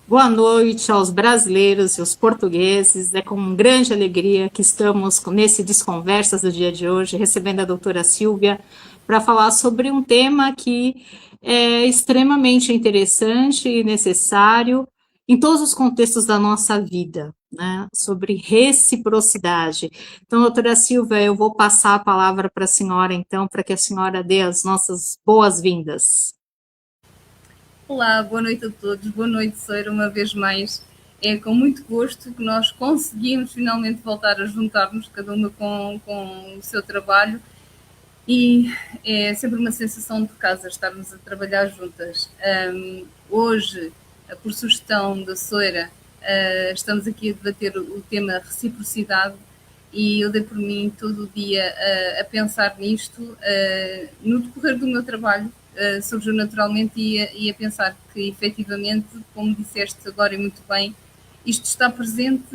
Boa noite aos brasileiros e aos portugueses. É com grande alegria que estamos nesse Desconversas do dia de hoje, recebendo a doutora Silvia para falar sobre um tema que é extremamente interessante e necessário em todos os contextos da nossa vida, né? Sobre reciprocidade. Então, doutora Silvia, eu vou passar a palavra para a senhora, então, para que a senhora dê as nossas boas-vindas. Olá, boa noite a todos, boa noite, Soira, uma vez mais. É com muito gosto que nós conseguimos finalmente voltar a juntar-nos, cada uma com o seu trabalho, e é sempre uma sensação de casa estarmos a trabalhar juntas. Hoje, por sugestão da Soira, estamos aqui a debater o tema reciprocidade e eu dei por mim todo o dia a pensar nisto. No decorrer do meu trabalho, surgiu naturalmente e a pensar que efetivamente, como disseste agora e muito bem, isto está presente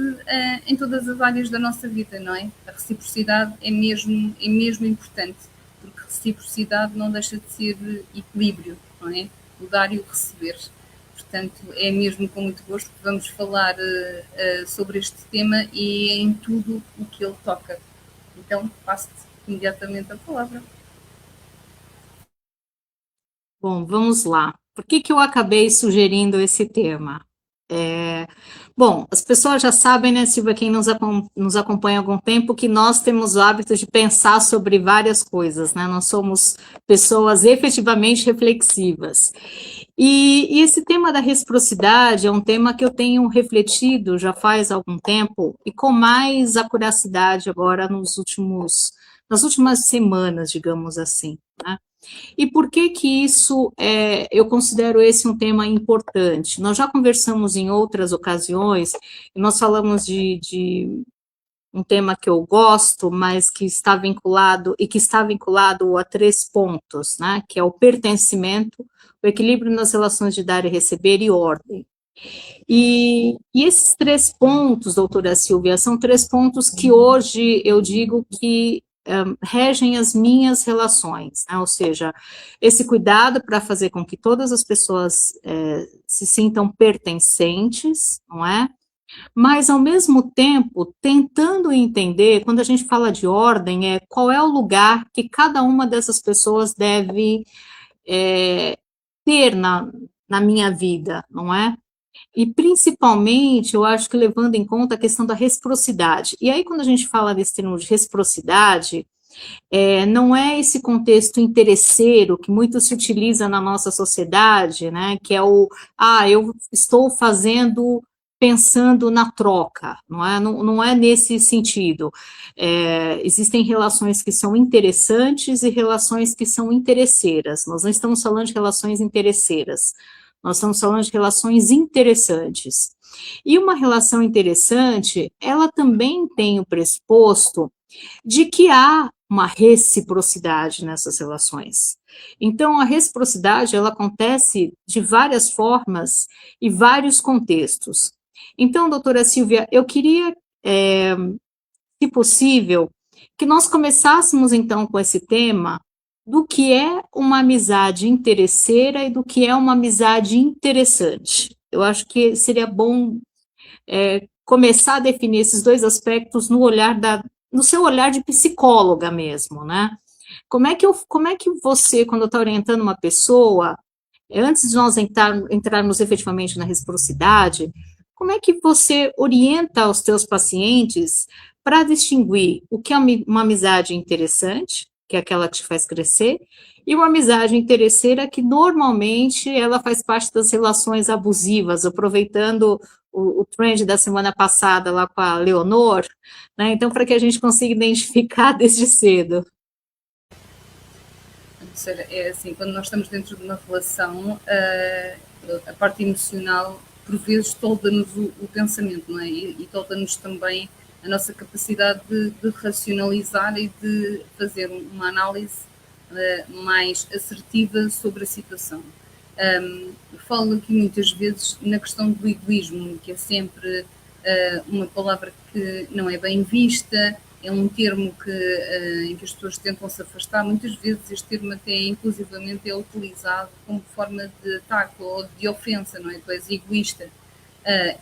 em todas as áreas da nossa vida, não é? A reciprocidade é mesmo importante, porque reciprocidade não deixa de ser equilíbrio, não é? O dar e o receber. Portanto, é mesmo com muito gosto que vamos falar sobre este tema e em tudo o que ele toca. Então, passo-te imediatamente a palavra. Bom, vamos lá. Por que que eu acabei sugerindo esse tema? Bom, as pessoas já sabem, né, Silvia, quem nos acompanha há algum tempo, que nós temos o hábito de pensar sobre várias coisas, né? Nós somos pessoas efetivamente reflexivas. E esse tema da reciprocidade é um tema que eu tenho refletido já faz algum tempo e com mais acuracidade agora nas últimas semanas, digamos assim, né? E por que que isso eu considero esse um tema importante? Nós já conversamos em outras ocasiões, e nós falamos de um tema que eu gosto, mas que está vinculado a três pontos, né? Que é o pertencimento, o equilíbrio nas relações de dar e receber e ordem. E esses três pontos, doutora Silvia, são três pontos que hoje eu digo que regem as minhas relações, né? Ou seja, esse cuidado para fazer com que todas as pessoas se sintam pertencentes, não é? Mas, ao mesmo tempo, tentando entender, quando a gente fala de ordem, qual é o lugar que cada uma dessas pessoas deve ter na minha vida, não é? E principalmente, eu acho que levando em conta a questão da reciprocidade. E aí, quando a gente fala desse termo de reciprocidade, não é esse contexto interesseiro que muito se utiliza na nossa sociedade, né? Que é eu estou fazendo pensando na troca, não é? Não é nesse sentido. Existem relações que são interessantes e relações que são interesseiras. Nós não estamos falando de relações interesseiras, nós estamos falando de relações interessantes. E uma relação interessante, ela também tem o pressuposto de que há uma reciprocidade nessas relações. Então, a reciprocidade, ela acontece de várias formas e vários contextos. Então, doutora Silvia, eu queria, se possível, que nós começássemos, então, com esse tema do que é uma amizade interesseira e do que é uma amizade interessante. Eu acho que seria bom começar a definir esses dois aspectos no seu olhar de psicóloga mesmo, né? Como é que você, quando está orientando uma pessoa, antes de nós entrarmos efetivamente na reciprocidade, como é que você orienta os teus pacientes para distinguir o que é uma amizade interessante, que é aquela que te faz crescer, e uma amizade interesseira que normalmente ela faz parte das relações abusivas, aproveitando o trend da semana passada lá com a Leonor, né? Então, para que a gente consiga identificar desde cedo. Ou seja, é assim, quando nós estamos dentro de uma relação, a parte emocional, por vezes, tolda-nos o pensamento, não é? E tolda-nos também a nossa capacidade de racionalizar e de fazer uma análise mais assertiva sobre a situação. Falo aqui muitas vezes na questão do egoísmo, que é sempre uma palavra que não é bem vista, é um termo em que as pessoas tentam se afastar. Muitas vezes este termo até inclusivamente é utilizado como forma de ataque ou de ofensa, não é? Tu és egoísta.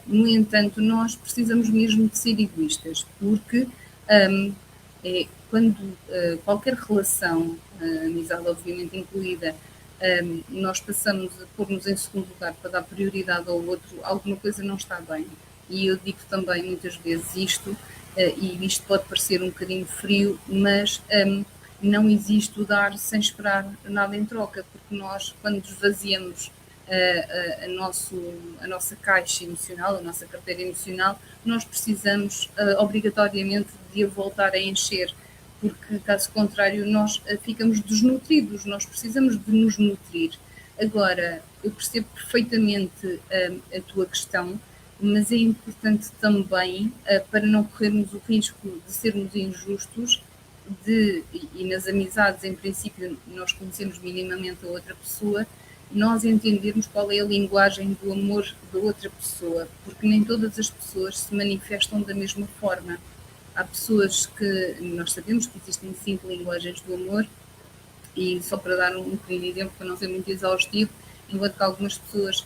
No entanto, nós precisamos mesmo de ser egoístas, porque quando qualquer relação, amizade obviamente incluída, nós passamos a pôr-nos em segundo lugar para dar prioridade ao outro, alguma coisa não está bem. E eu digo também muitas vezes isto, e isto pode parecer um bocadinho frio, mas não existe o dar sem esperar nada em troca, porque nós, quando esvaziamos a nossa caixa emocional, a nossa carteira emocional, nós precisamos obrigatoriamente de a voltar a encher, porque caso contrário nós ficamos desnutridos, nós precisamos de nos nutrir. Agora, eu percebo perfeitamente a tua questão, mas é importante também, para não corrermos o risco de sermos injustos, e nas amizades, em princípio, nós conhecemos minimamente a outra pessoa, nós entendermos qual é a linguagem do amor da outra pessoa, porque nem todas as pessoas se manifestam da mesma forma. Há pessoas que, nós sabemos que existem 5 linguagens do amor, e só para dar um pequeno exemplo, para não ser muito exaustivo, enquanto que algumas pessoas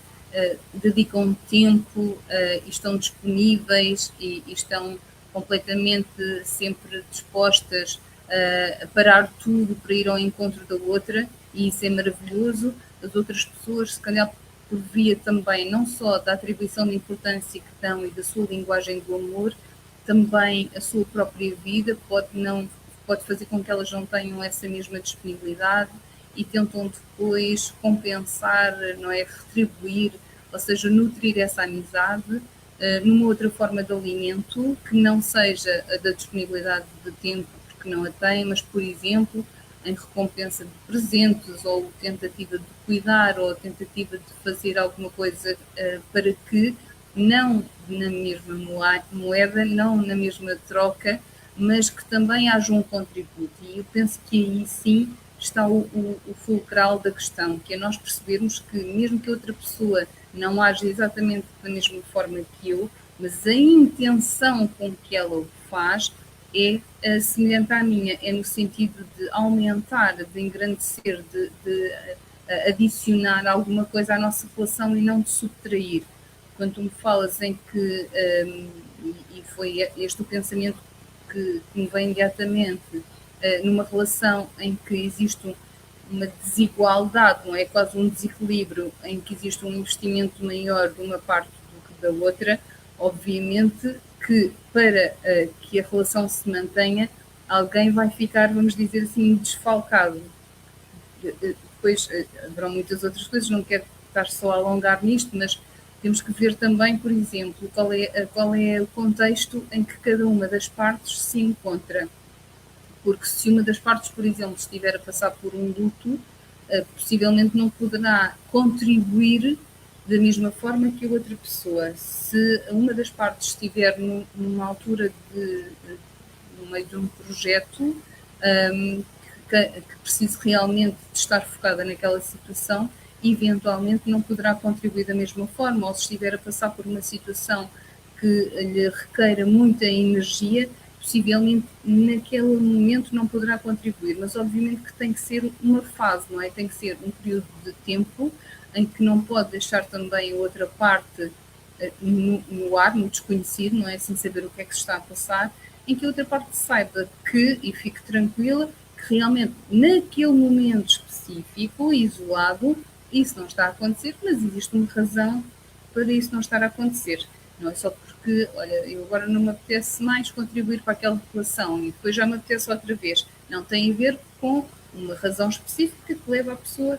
dedicam tempo e estão disponíveis e estão completamente sempre dispostas a parar tudo para ir ao encontro da outra, e isso é maravilhoso. As outras pessoas, se calhar por via também não só da atribuição de importância que dão e da sua linguagem do amor, também a sua própria vida pode fazer com que elas não tenham essa mesma disponibilidade e tentam depois compensar, não é, retribuir, ou seja, nutrir essa amizade numa outra forma de alimento que não seja a da disponibilidade de tempo, porque não a tem, mas, por exemplo, em recompensa de presentes, ou tentativa de cuidar, ou tentativa de fazer alguma coisa para que, não na mesma moeda, não na mesma troca, mas que também haja um contributo. E eu penso que aí sim está o fulcral da questão, que é nós percebermos que, mesmo que outra pessoa não age exatamente da mesma forma que eu, mas a intenção com que ela o faz é semelhante à minha, é no sentido de aumentar, de engrandecer, de adicionar alguma coisa à nossa relação e não de subtrair. Quando tu me falas em que, e foi este o pensamento que me vem imediatamente, numa relação em que existe uma desigualdade, não é? Quase um desequilíbrio, em que existe um investimento maior de uma parte do que da outra, obviamente que para que a relação se mantenha, alguém vai ficar, vamos dizer assim, desfalcado. Depois haverão muitas outras coisas, não quero estar só a alongar nisto, mas temos que ver também, por exemplo, qual é o contexto em que cada uma das partes se encontra. Porque se uma das partes, por exemplo, estiver a passar por um luto, possivelmente não poderá contribuir da mesma forma que a outra pessoa. Se uma das partes estiver numa altura no meio de um projeto que precise realmente de estar focada naquela situação, eventualmente não poderá contribuir da mesma forma, ou se estiver a passar por uma situação que lhe requeira muita energia, possivelmente naquele momento não poderá contribuir, mas obviamente que tem que ser uma fase, não é? Tem que ser um período de tempo em que não pode deixar também a outra parte no ar, no desconhecido, não é? Sem saber o que é que se está a passar, em que a outra parte saiba que, e fique tranquila, que realmente naquele momento específico, isolado, isso não está a acontecer, mas existe uma razão para isso não estar a acontecer. Não é só porque, olha, eu agora não me apetece mais contribuir para aquela relação e depois já me apetece outra vez. Não tem a ver com uma razão específica que leva a pessoa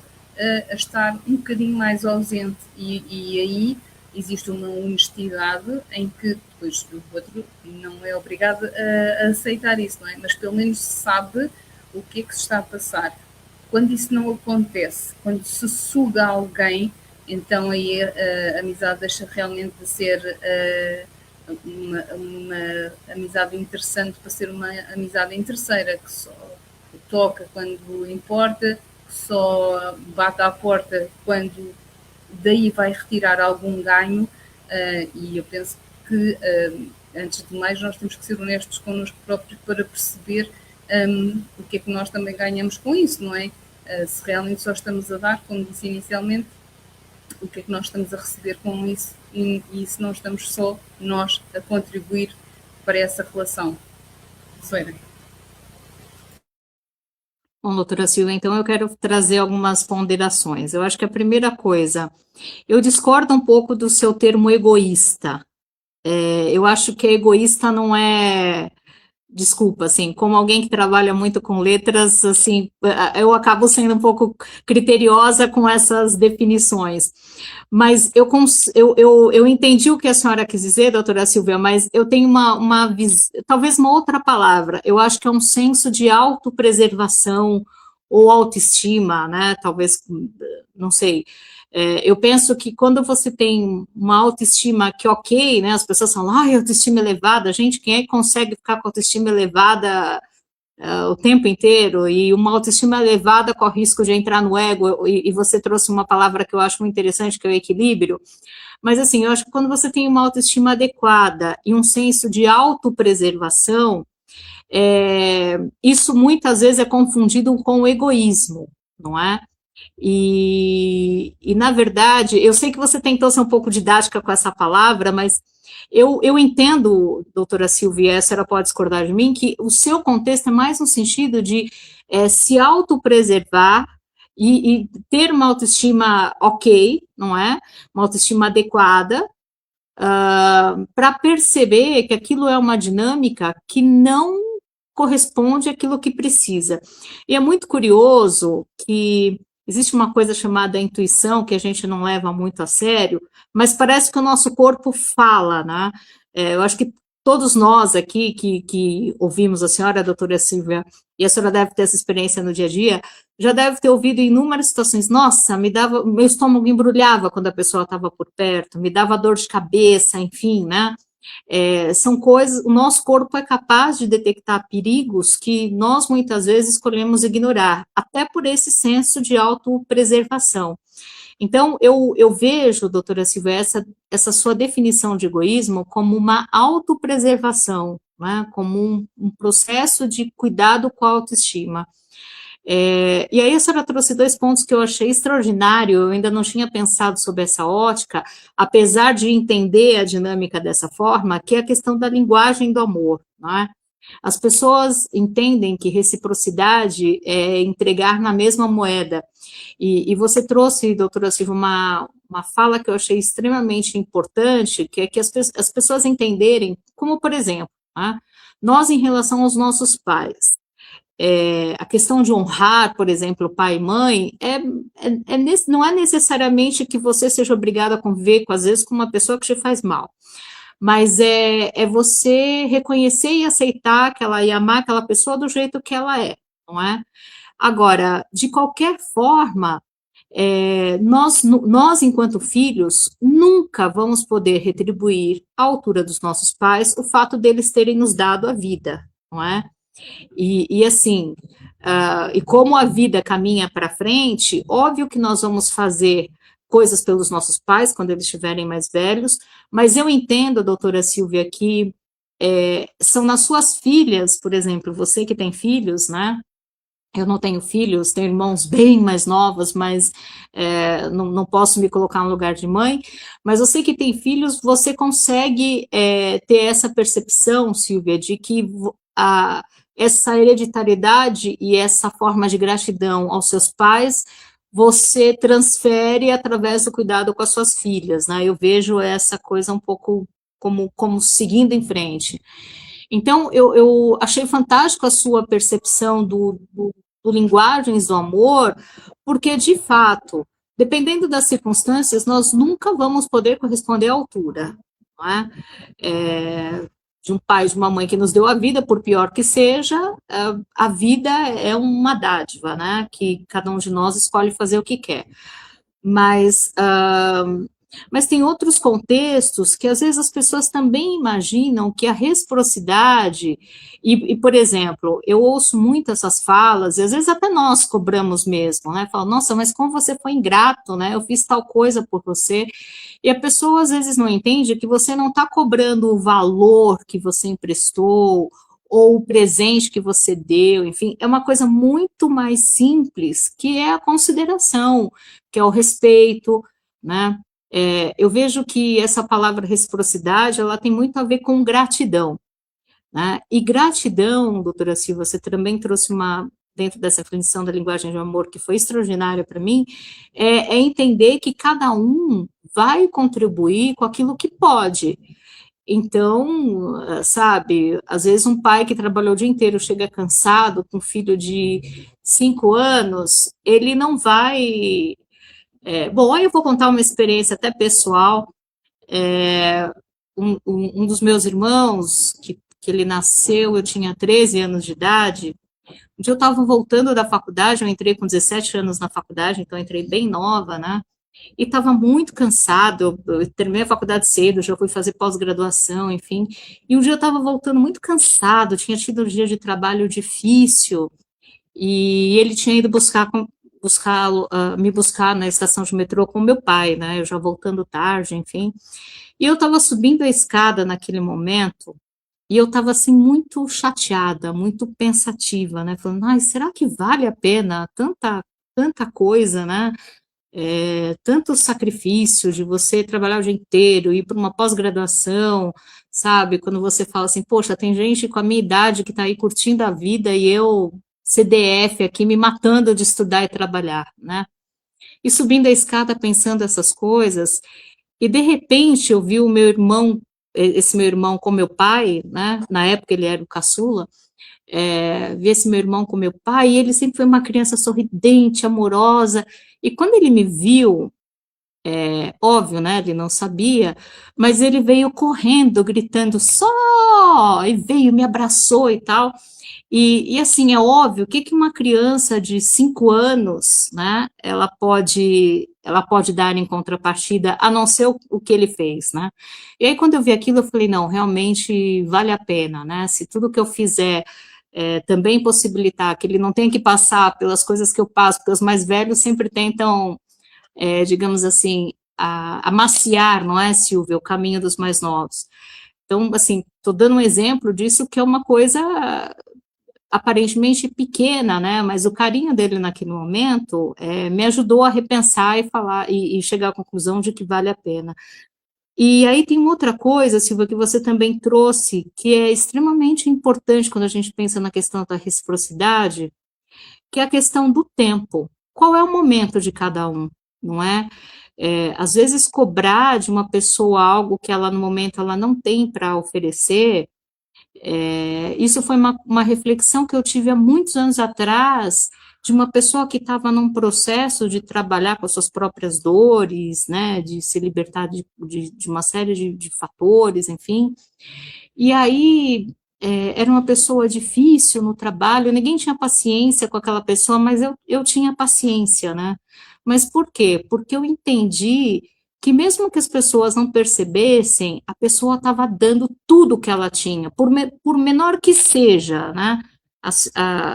a estar um bocadinho mais ausente e aí existe uma honestidade em que depois o outro não é obrigado a aceitar isso, não é? Mas pelo menos sabe o que é que se está a passar. Quando isso não acontece, quando se suga alguém, então aí a amizade deixa realmente de ser uma amizade interessante para ser uma amizade interesseira, que só toca quando importa, que só bate à porta quando daí vai retirar algum ganho, e eu penso que, antes de mais, nós temos que ser honestos connosco próprios para perceber o que é que nós também ganhamos com isso, não é? Se realmente só estamos a dar, como disse inicialmente, o que é que nós estamos a receber com isso e se não estamos só nós a contribuir para essa relação. Soira. Bom, doutora Silva, então eu quero trazer algumas ponderações. Eu acho que a primeira coisa, eu discordo um pouco do seu termo egoísta. Eu acho que egoísta não é, desculpa, assim, como alguém que trabalha muito com letras, assim, eu acabo sendo um pouco criteriosa com essas definições. Mas eu entendi o que a senhora quis dizer, doutora Silvia, mas eu tenho talvez uma outra palavra. Eu acho que é um senso de autopreservação ou autoestima, né? Talvez, não sei. Eu penso que quando você tem uma autoestima que, ok, né? As pessoas falam, ai, autoestima elevada. Gente, quem é que consegue ficar com autoestima elevada o tempo inteiro, e uma autoestima elevada corre risco de entrar no ego, e você trouxe uma palavra que eu acho muito interessante, que é o equilíbrio, mas assim, eu acho que quando você tem uma autoestima adequada e um senso de autopreservação, isso muitas vezes é confundido com o egoísmo, não é? Na verdade, eu sei que você tentou ser um pouco didática com essa palavra, mas eu entendo, doutora Silvia, a senhora pode discordar de mim, que o seu contexto é mais no sentido de se autopreservar e ter uma autoestima ok, não é? Uma autoestima adequada, para perceber que aquilo é uma dinâmica que não corresponde àquilo que precisa. E é muito curioso que existe uma coisa chamada intuição, que a gente não leva muito a sério, mas parece que o nosso corpo fala, né? Eu acho que todos nós aqui que ouvimos a senhora, a doutora Silvia, e a senhora deve ter essa experiência no dia a dia, já deve ter ouvido em inúmeras situações, nossa, meu estômago embrulhava quando a pessoa estava por perto, me dava dor de cabeça, enfim, né? São coisas, o nosso corpo é capaz de detectar perigos que nós muitas vezes escolhemos ignorar, até por esse senso de autopreservação. Então, eu vejo, doutora Silvia, essa sua definição de egoísmo como uma autopreservação, né, como um processo de cuidado com a autoestima. E aí a senhora trouxe dois pontos que eu achei extraordinário, eu ainda não tinha pensado sobre essa ótica, apesar de entender a dinâmica dessa forma, que é a questão da linguagem do amor, não é? As pessoas entendem que reciprocidade é entregar na mesma moeda, e você trouxe, doutora Silva, uma fala que eu achei extremamente importante, que é que as pessoas entenderem, como por exemplo, né, nós em relação aos nossos pais, a questão de honrar, por exemplo, pai e mãe, não é necessariamente que você seja obrigado a conviver, às vezes, com uma pessoa que te faz mal, mas é você reconhecer e aceitar e amar aquela pessoa do jeito que ela é, não é? Agora, de qualquer forma, nós, enquanto filhos, nunca vamos poder retribuir à altura dos nossos pais o fato deles terem nos dado a vida, não é? Assim, e como a vida caminha para frente, óbvio que nós vamos fazer coisas pelos nossos pais quando eles estiverem mais velhos, mas eu entendo, doutora Silvia, que são nas suas filhas, por exemplo, você que tem filhos, né? Eu não tenho filhos, tenho irmãos bem mais novos, mas não posso me colocar no lugar de mãe. Mas eu sei que tem filhos, você consegue ter essa percepção, Silvia, de que essa hereditariedade e essa forma de gratidão aos seus pais, você transfere através do cuidado com as suas filhas, né? Eu vejo essa coisa um pouco como seguindo em frente. Então, eu achei fantástico a sua percepção do Linguagens do Amor, porque, de fato, dependendo das circunstâncias, nós nunca vamos poder corresponder à altura, não é? De um pai, de uma mãe que nos deu a vida, por pior que seja, a vida é uma dádiva, né? Que cada um de nós escolhe fazer o que quer. Mas tem outros contextos que às vezes as pessoas também imaginam que a reciprocidade, por exemplo, eu ouço muito essas falas, e às vezes até nós cobramos mesmo, né? Falam, nossa, mas como você foi ingrato, né? Eu fiz tal coisa por você. E a pessoa às vezes não entende que você não está cobrando o valor que você emprestou, ou o presente que você deu, enfim, é uma coisa muito mais simples, que é a consideração, que é o respeito, né? Eu vejo que essa palavra reciprocidade, ela tem muito a ver com gratidão, né? E gratidão, doutora Silva, você também trouxe dentro dessa definição da linguagem de amor, que foi extraordinária para mim, é entender que cada um vai contribuir com aquilo que pode. Então, sabe, às vezes um pai que trabalhou o dia inteiro chega cansado, com um filho de 5 anos, ele não vai. Bom, aí eu vou contar uma experiência até pessoal. É, um dos meus irmãos, que ele nasceu, eu tinha 13 anos de idade. Um dia eu estava voltando da faculdade, eu entrei com 17 anos na faculdade, então eu entrei bem nova, né? E estava muito cansado, eu terminei a faculdade cedo, já fui fazer pós-graduação, enfim. E um dia eu estava voltando muito cansado, tinha tido um dia de trabalho difícil, e ele tinha ido me buscar na estação de metrô com meu pai, né? Eu já voltando tarde, enfim. E eu estava subindo a escada naquele momento, e eu estava assim muito chateada, muito pensativa, né? Falando, ai, será que vale a pena tanta coisa, né? Tanto sacrifício de você trabalhar o dia inteiro, ir para uma pós-graduação, sabe? Quando você fala assim, poxa, tem gente com a minha idade que está aí curtindo a vida e eu, CDF, aqui me matando de estudar e trabalhar, né? E subindo a escada pensando essas coisas, e de repente eu vi o meu irmão, esse meu irmão com meu pai, né? Na época ele era o caçula, vi esse meu irmão com meu pai, e ele sempre foi uma criança sorridente, amorosa, e quando ele me viu, óbvio, né, ele não sabia, mas ele veio correndo, gritando, só, e veio, me abraçou e tal, e assim, é óbvio, o que que uma criança de 5 anos, né, ela pode dar em contrapartida, a não ser o que ele fez, né, e aí quando eu vi aquilo, eu falei, não, realmente vale a pena, né, se tudo que eu fizer também possibilitar que ele não tenha que passar pelas coisas que eu passo, porque os mais velhos sempre tentam, digamos assim, amaciar, não é, Silvia, o caminho dos mais novos. Então, assim, estou dando um exemplo disso que é uma coisa aparentemente pequena, né? Mas o carinho dele naquele momento me ajudou a repensar e falar e chegar à conclusão de que vale a pena. E aí tem outra coisa, Silvia, que você também trouxe, que é extremamente importante quando a gente pensa na questão da reciprocidade, que é a questão do tempo. Qual é o momento de cada um, não é? Às vezes cobrar de uma pessoa algo que ela no momento ela não tem para oferecer, isso foi uma reflexão que eu tive há muitos anos atrás, de uma pessoa que estava num processo de trabalhar com as suas próprias dores, né, de se libertar de uma série de fatores, enfim. E aí, era uma pessoa difícil no trabalho, ninguém tinha paciência com aquela pessoa, mas eu tinha paciência, né? Mas por quê? Porque eu entendi que mesmo que as pessoas não percebessem, a pessoa estava dando tudo que ela tinha, por menor que seja, né?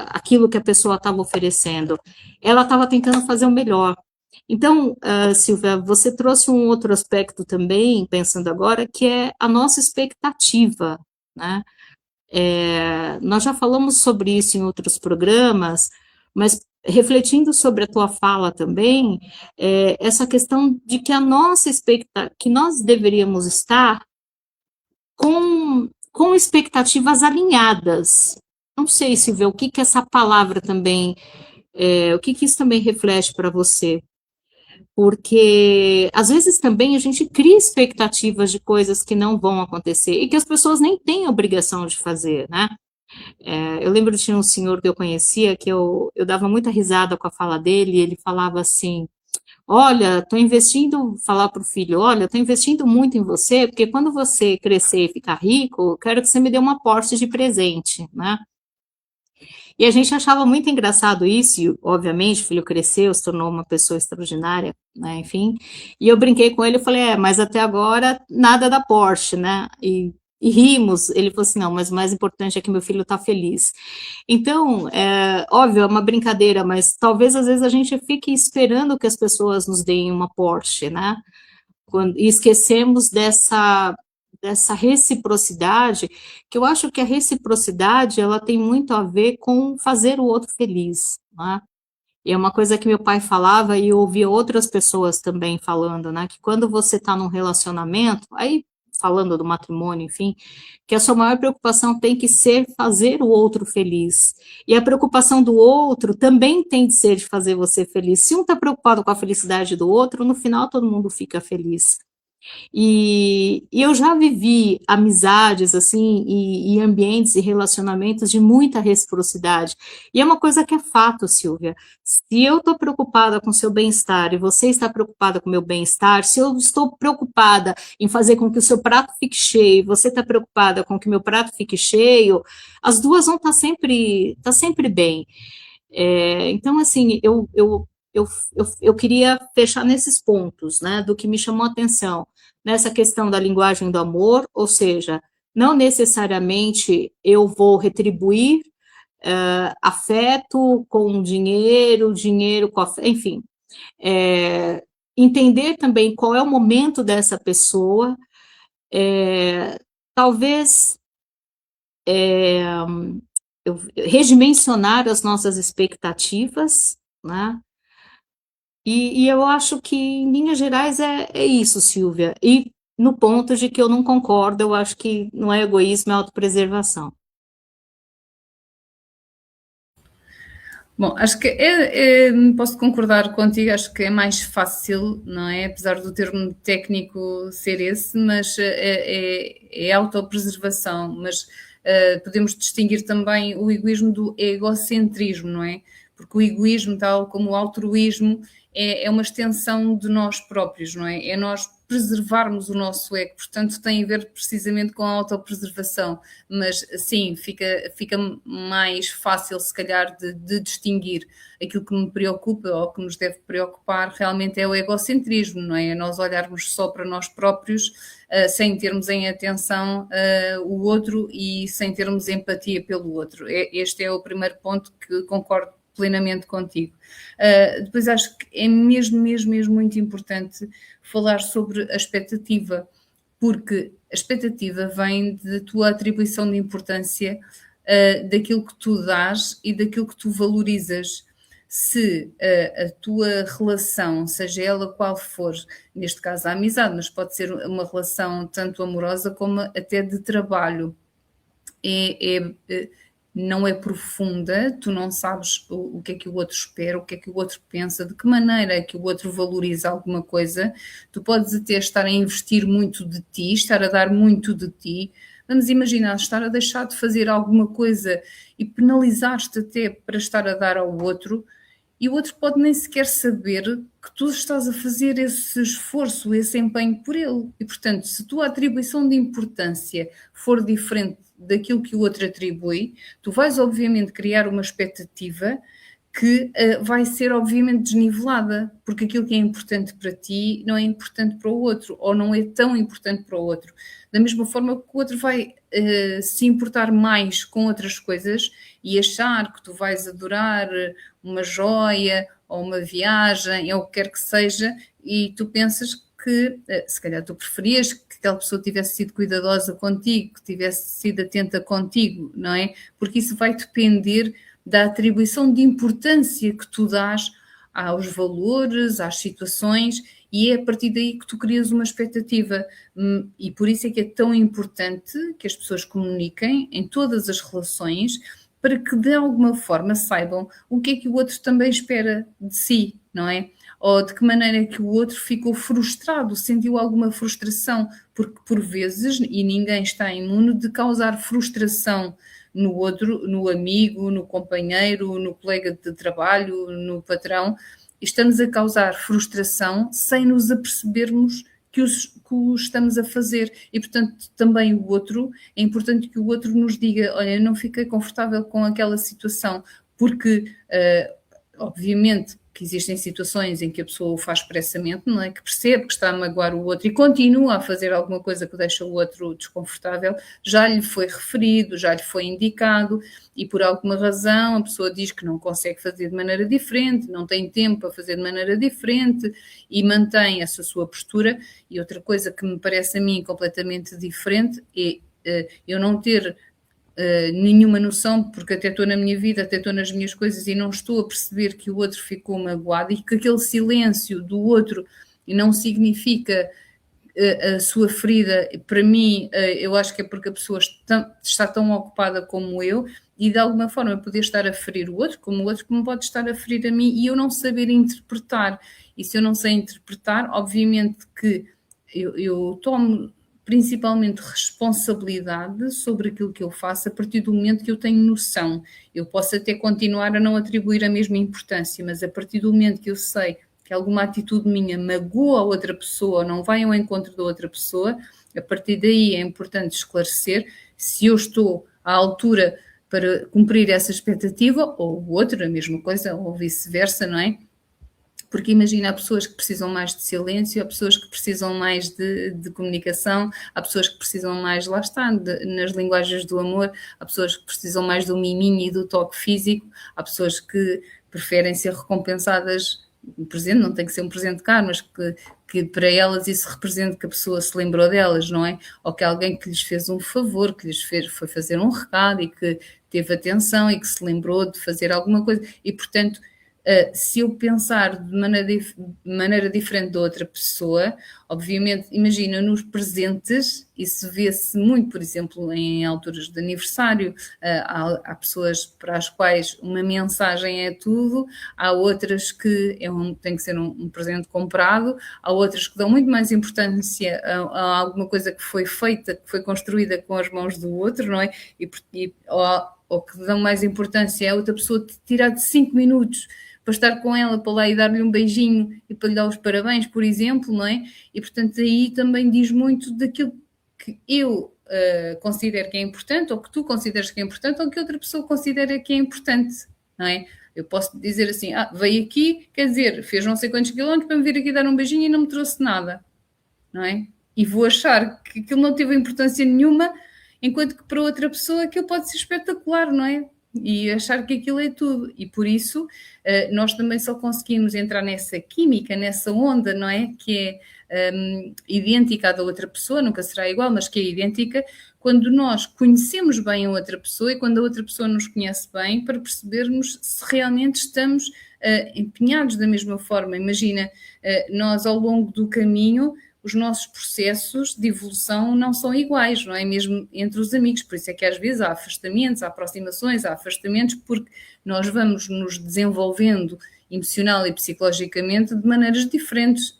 Aquilo que a pessoa estava oferecendo, ela estava tentando fazer o melhor. Então, Silvia, você trouxe um outro aspecto também, pensando agora, que é a nossa expectativa, né? Nós já falamos sobre isso em outros programas, mas refletindo sobre a tua fala também, essa questão de que a nossa expectativa, que nós deveríamos estar com expectativas alinhadas. Não sei, Silvia, o que que essa palavra também, o que que isso também reflete para você? Porque às vezes também a gente cria expectativas de coisas que não vão acontecer e que as pessoas nem têm obrigação de fazer, né? Eu lembro de um senhor que eu conhecia que eu dava muita risada com a fala dele, e ele falava assim: olha, estou investindo, falar para o filho, olha, estou investindo muito em você, porque quando você crescer e ficar rico, eu quero que você me dê uma Porsche de presente, né? E a gente achava muito engraçado isso, e obviamente o filho cresceu, se tornou uma pessoa extraordinária, né, enfim. E eu brinquei com ele e falei, mas até agora nada da Porsche, né? E rimos, ele falou assim, não, mas o mais importante é que meu filho está feliz. Então, óbvio, é uma brincadeira, mas talvez às vezes a gente fique esperando que as pessoas nos deem uma Porsche, né? E esquecemos dessa reciprocidade, que eu acho que a reciprocidade, ela tem muito a ver com fazer o outro feliz, né? E é uma coisa que meu pai falava e eu ouvia outras pessoas também falando, né? Que quando você está num relacionamento, aí falando do matrimônio, enfim, que a sua maior preocupação tem que ser fazer o outro feliz. E a preocupação do outro também tem de ser de fazer você feliz. Se um está preocupado com a felicidade do outro, no final todo mundo fica feliz. E eu já vivi amizades, assim, e ambientes e relacionamentos de muita reciprocidade. E é uma coisa que é fato, Silvia. Se eu estou preocupada com o seu bem-estar e você está preocupada com o meu bem-estar, se eu estou preocupada em fazer com que o seu prato fique cheio, você está preocupada com que o meu prato fique cheio, as duas vão estar sempre bem. Então, assim, eu queria fechar nesses pontos, né, do que me chamou a atenção, nessa questão da linguagem do amor, ou seja, não necessariamente eu vou retribuir afeto com dinheiro, dinheiro com afeto, enfim, entender também qual é o momento dessa pessoa, talvez redimensionar as nossas expectativas, né? E eu acho que, em linhas gerais, é isso, Silvia. E no ponto de que eu não concordo, eu acho que não é egoísmo, é autopreservação. Bom, acho que posso concordar contigo, acho que é mais fácil, não é? Apesar do termo técnico ser esse, mas é autopreservação, mas podemos distinguir também o egoísmo do egocentrismo, não é? Porque o egoísmo, tal como o altruísmo, é uma extensão de nós próprios, não é? É nós preservarmos o nosso ego, portanto tem a ver precisamente com a autopreservação, mas sim, fica mais fácil se calhar de distinguir. Aquilo que me preocupa ou que nos deve preocupar realmente é o egocentrismo, não é? É nós olharmos só para nós próprios, sem termos em atenção o outro e sem termos empatia pelo outro. Este é o primeiro ponto que concordo plenamente contigo. Depois acho que é mesmo muito importante falar sobre a expectativa, porque a expectativa vem da tua atribuição de importância daquilo que tu dás e daquilo que tu valorizas. Se a tua relação, seja ela qual for, neste caso a amizade, mas pode ser uma relação tanto amorosa como até de trabalho, não é profunda, tu não sabes o que é que o outro espera, o que é que o outro pensa, de que maneira é que o outro valoriza alguma coisa, tu podes até estar a investir muito de ti, estar a dar muito de ti, vamos imaginar estar a deixar de fazer alguma coisa e penalizar-te até para estar a dar ao outro, e o outro pode nem sequer saber que tu estás a fazer esse esforço, esse empenho por ele. E, portanto, se a tua atribuição de importância for diferente daquilo que o outro atribui, tu vais, obviamente, criar uma expectativa que vai ser, obviamente, desnivelada, porque aquilo que é importante para ti não é importante para o outro, ou não é tão importante para o outro. Da mesma forma que o outro vai se importar mais com outras coisas e achar que tu vais adorar uma joia ou uma viagem, ou o que quer que seja, e tu pensas que se calhar tu preferias que aquela pessoa tivesse sido cuidadosa contigo, que tivesse sido atenta contigo, não é? Porque isso vai depender da atribuição de importância que tu dás aos valores, às situações, e é a partir daí que tu crias uma expectativa. E por isso é que é tão importante que as pessoas comuniquem em todas as relações, para que de alguma forma saibam o que é que o outro também espera de si, não é? Ou de que maneira é que o outro ficou frustrado, sentiu alguma frustração, porque por vezes, e ninguém está imune de causar frustração no outro, no amigo, no companheiro, no colega de trabalho, no patrão, estamos a causar frustração sem nos apercebermos que o estamos a fazer. E, portanto, também o outro, é importante que o outro nos diga, olha, eu não fiquei confortável com aquela situação, porque, obviamente, que existem situações em que a pessoa o faz expressamente, não é? Que percebe que está a magoar o outro e continua a fazer alguma coisa que deixa o outro desconfortável, já lhe foi referido, já lhe foi indicado, e por alguma razão a pessoa diz que não consegue fazer de maneira diferente, não tem tempo para fazer de maneira diferente e mantém essa sua postura. E outra coisa que me parece a mim completamente diferente é eu não ter nenhuma noção, porque até estou na minha vida, até estou nas minhas coisas e não estou a perceber que o outro ficou magoado e que aquele silêncio do outro não significa a sua ferida. Para mim, eu acho que é porque a pessoa está tão ocupada como eu e de alguma forma poder estar a ferir o outro como pode estar a ferir a mim, e eu não saber interpretar. E se eu não sei interpretar, obviamente que eu tomo principalmente responsabilidade sobre aquilo que eu faço a partir do momento que eu tenho noção. Eu posso até continuar a não atribuir a mesma importância, mas a partir do momento que eu sei que alguma atitude minha magoa a outra pessoa ou não vai ao encontro da outra pessoa, a partir daí é importante esclarecer se eu estou à altura para cumprir essa expectativa ou o outro, a mesma coisa, ou vice-versa, não é? Porque imagina, há pessoas que precisam mais de silêncio, há pessoas que precisam mais de comunicação, há pessoas que precisam mais, lá está, nas linguagens do amor, há pessoas que precisam mais do miminho e do toque físico, há pessoas que preferem ser recompensadas. Um presente não tem que ser um presente caro, mas que para elas isso represente que a pessoa se lembrou delas, não é? Ou que alguém que lhes fez um favor, que lhes foi fazer um recado e que teve atenção e que se lembrou de fazer alguma coisa. E, portanto, se eu pensar de maneira diferente da outra pessoa, obviamente, imagina, nos presentes, isso vê-se muito, por exemplo, em alturas de aniversário, há pessoas para as quais uma mensagem é tudo, há outras que tem que ser um presente comprado, há outras que dão muito mais importância a alguma coisa que foi feita, que foi construída com as mãos do outro, não é? Ou que dão mais importância a outra pessoa tirar de 5 minutos para estar com ela, para lá e dar-lhe um beijinho e para lhe dar os parabéns, por exemplo, não é? E, portanto, aí também diz muito daquilo que eu considero que é importante, ou que tu consideras que é importante, ou que outra pessoa considera que é importante, não é? Eu posso dizer assim, veio aqui, quer dizer, fez não sei quantos quilómetros para me vir aqui dar um beijinho e não me trouxe nada, não é? E vou achar que aquilo não teve importância nenhuma, enquanto que para outra pessoa aquilo pode ser espetacular, não é? E achar que aquilo é tudo. E por isso nós também só conseguimos entrar nessa química, nessa onda, não é? Que é idêntica à da outra pessoa, nunca será igual, mas que é idêntica, quando nós conhecemos bem a outra pessoa e quando a outra pessoa nos conhece bem, para percebermos se realmente estamos empenhados da mesma forma. Imagina, nós ao longo do caminho, os nossos processos de evolução não são iguais, não é? Mesmo entre os amigos, por isso é que às vezes há afastamentos, há aproximações, há afastamentos, porque nós vamos nos desenvolvendo emocional e psicologicamente de maneiras diferentes.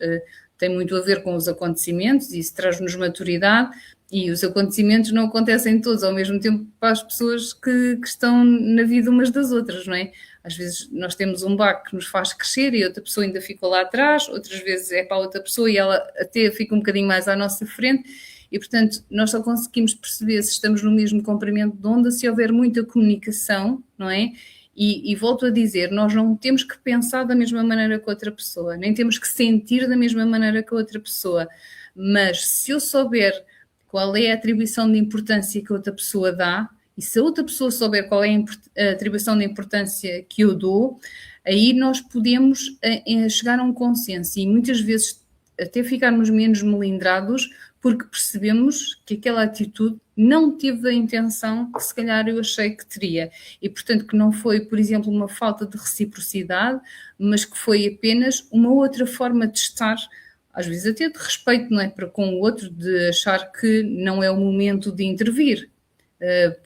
Tem muito a ver com os acontecimentos, e isso traz-nos maturidade, e os acontecimentos não acontecem todos ao mesmo tempo para as pessoas que estão na vida umas das outras, não é? Às vezes nós temos um baque que nos faz crescer e outra pessoa ainda fica lá atrás, outras vezes é para a outra pessoa e ela até fica um bocadinho mais à nossa frente, e portanto nós só conseguimos perceber se estamos no mesmo comprimento de onda se houver muita comunicação, não é? E volto a dizer, nós não temos que pensar da mesma maneira que a outra pessoa, nem temos que sentir da mesma maneira que a outra pessoa, mas se eu souber qual é a atribuição de importância que a outra pessoa dá, e se a outra pessoa souber qual é a atribuição de importância que eu dou, aí nós podemos chegar a um consenso e muitas vezes até ficarmos menos melindrados porque percebemos que aquela atitude não teve a intenção que se calhar eu achei que teria. E, portanto, que não foi, por exemplo, uma falta de reciprocidade, mas que foi apenas uma outra forma de estar, às vezes até de respeito, não é? Para com o outro, de achar que não é o momento de intervir.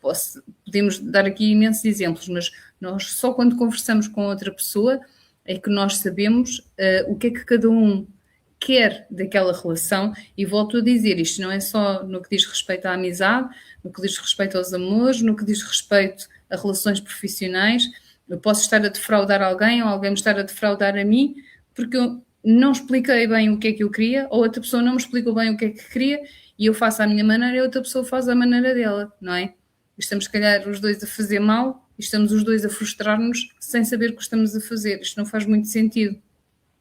Podemos dar aqui imensos exemplos, mas nós só quando conversamos com outra pessoa é que nós sabemos o que é que cada um quer daquela relação, e volto a dizer, isto não é só no que diz respeito à amizade, no que diz respeito aos amores, no que diz respeito a relações profissionais. Eu posso estar a defraudar alguém ou alguém me estar a defraudar a mim porque eu não expliquei bem o que é que eu queria, ou outra pessoa não me explicou bem o que é que queria e eu faço à minha maneira e a outra pessoa faz à maneira dela, não é? Estamos, se calhar, os dois a fazer mal e estamos os dois a frustrar-nos sem saber o que estamos a fazer. Isto não faz muito sentido.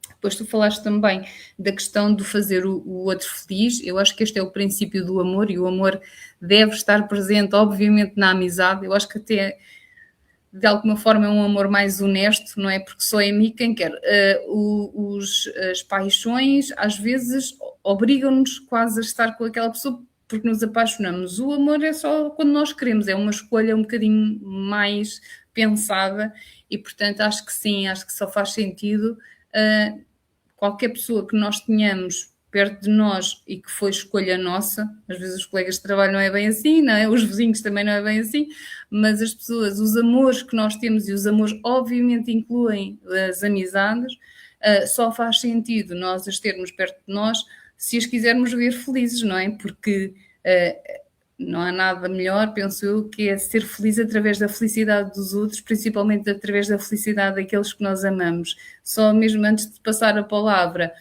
Depois tu falaste também da questão de fazer o outro feliz. Eu acho que este é o princípio do amor e o amor deve estar presente, obviamente, na amizade. Eu acho que até, de alguma forma, é um amor mais honesto, não é? Porque só é amigo quem quer. As paixões, às vezes, obrigam-nos quase a estar com aquela pessoa porque nos apaixonamos. O amor é só quando nós queremos, é uma escolha um bocadinho mais pensada e, portanto, acho que sim, acho que só faz sentido qualquer pessoa que nós tenhamos perto de nós e que foi escolha nossa, às vezes os colegas de trabalho não é bem assim, não é? Os vizinhos também não é bem assim, mas as pessoas, os amores que nós temos, e os amores obviamente incluem as amizades, só faz sentido nós as termos perto de nós se as quisermos ver felizes, não é? Porque não há nada melhor, penso eu, que é ser feliz através da felicidade dos outros, principalmente através da felicidade daqueles que nós amamos. Só mesmo antes de passar a palavra,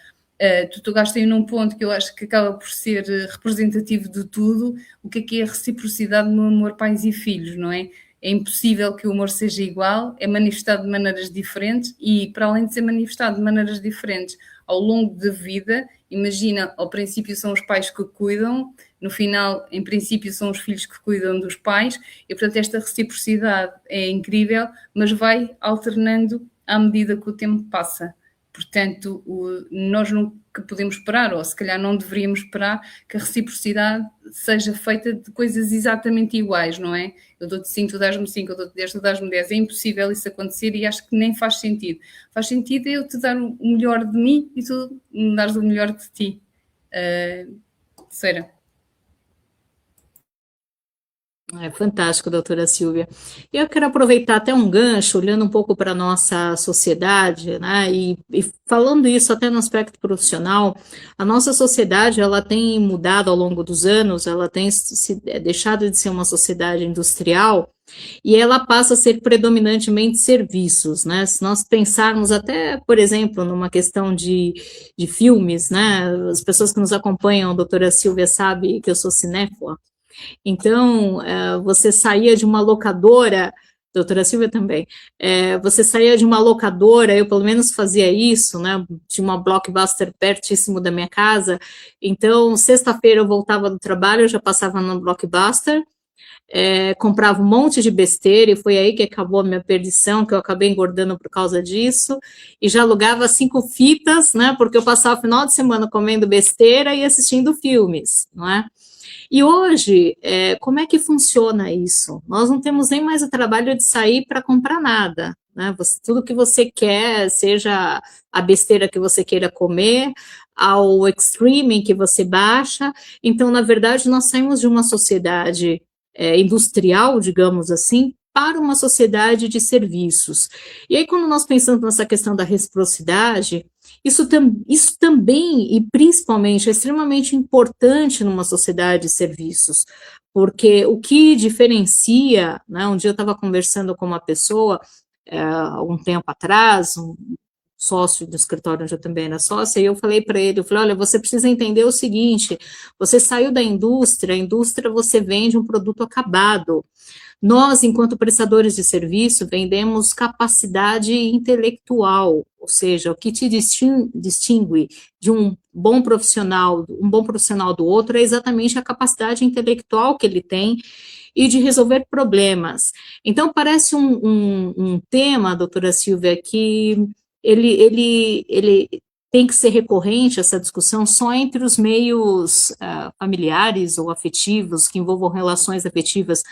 tu tocaste aí num ponto que eu acho que acaba por ser representativo de tudo, o que é a reciprocidade no amor pais e filhos, não é? É impossível que o amor seja igual, é manifestado de maneiras diferentes e, para além de ser manifestado de maneiras diferentes ao longo da vida, imagina, ao princípio são os pais que cuidam, no final, em princípio, são os filhos que cuidam dos pais e, portanto, esta reciprocidade é incrível, mas vai alternando à medida que o tempo passa. Portanto, nós nunca podemos esperar, ou se calhar não deveríamos esperar, que a reciprocidade seja feita de coisas exatamente iguais, não é? Eu dou-te 5, tu dás-me 5, eu dou-te 10, tu dás-me 10. É impossível isso acontecer e acho que nem faz sentido. Faz sentido eu te dar o melhor de mim e tu me dares o melhor de ti. Seira. É fantástico, doutora Silvia. Eu quero aproveitar até um gancho, olhando um pouco para a nossa sociedade, né, e falando isso até no aspecto profissional, a nossa sociedade, ela tem mudado ao longo dos anos, ela tem deixado de ser uma sociedade industrial, e ela passa a ser predominantemente serviços, né, se nós pensarmos até, por exemplo, numa questão de filmes, né, as pessoas que nos acompanham, a doutora Silvia sabe que eu sou cinéfila. Então, você saía de uma locadora, doutora Silvia também, você saía de uma locadora, eu pelo menos fazia isso, né, de uma Blockbuster pertíssimo da minha casa, então, sexta-feira eu voltava do trabalho, eu já passava no Blockbuster, comprava um monte de besteira, e foi aí que acabou a minha perdição, que eu acabei engordando por causa disso, e já alugava 5 fitas, né, porque eu passava o final de semana comendo besteira e assistindo filmes, não é? E hoje, como é que funciona isso? Nós não temos nem mais o trabalho de sair para comprar nada, né? Tudo que você quer, seja a besteira que você queira comer, ao streaming que você baixa. Então, na verdade, nós saímos de uma sociedade industrial, digamos assim, para uma sociedade de serviços. E aí, quando nós pensamos nessa questão da reciprocidade, isso também, e principalmente, é extremamente importante numa sociedade de serviços, porque o que diferencia, né, um dia eu estava conversando com uma pessoa, há um tempo atrás, um sócio do escritório onde eu também era sócia, e eu falei para ele, eu falei, olha, você precisa entender o seguinte, você saiu da indústria, a indústria você vende um produto acabado, nós, enquanto prestadores de serviço, vendemos capacidade intelectual, ou seja, o que te distingue de um bom profissional do outro é exatamente a capacidade intelectual que ele tem e de resolver problemas. Então, parece um tema, doutora Silvia, que ele tem que ser recorrente, essa discussão, só entre os meios familiares ou afetivos, que envolvam relações afetivas,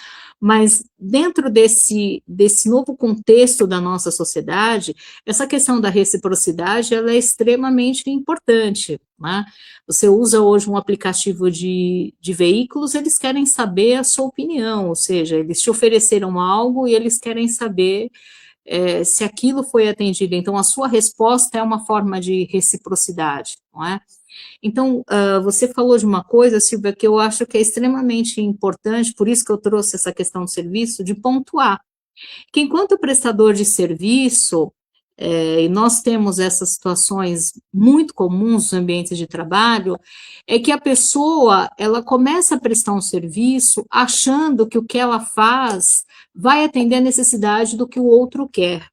mas dentro desse novo contexto da nossa sociedade, essa questão da reciprocidade, ela é extremamente importante, né? Você usa hoje um aplicativo de veículos, eles querem saber a sua opinião, ou seja, eles te ofereceram algo e eles querem saber se aquilo foi atendido. Então, a sua resposta é uma forma de reciprocidade, não é? Então, você falou de uma coisa, Silvia, que eu acho que é extremamente importante, por isso que eu trouxe essa questão do serviço, de pontuar, que enquanto prestador de serviço, e nós temos essas situações muito comuns nos ambientes de trabalho, é que a pessoa, ela começa a prestar um serviço achando que o que ela faz vai atender a necessidade do que o outro quer.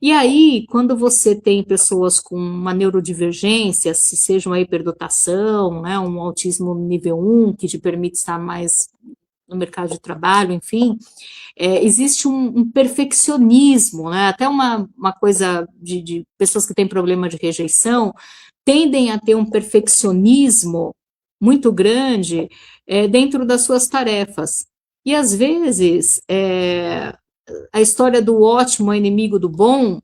E aí, quando você tem pessoas com uma neurodivergência, se seja uma hiperdotação, né, um autismo nível 1, que te permite estar mais no mercado de trabalho, enfim, existe um perfeccionismo, né, até uma coisa de pessoas que têm problema de rejeição, tendem a ter um perfeccionismo muito grande dentro das suas tarefas. E, às vezes, a história do ótimo é inimigo do bom,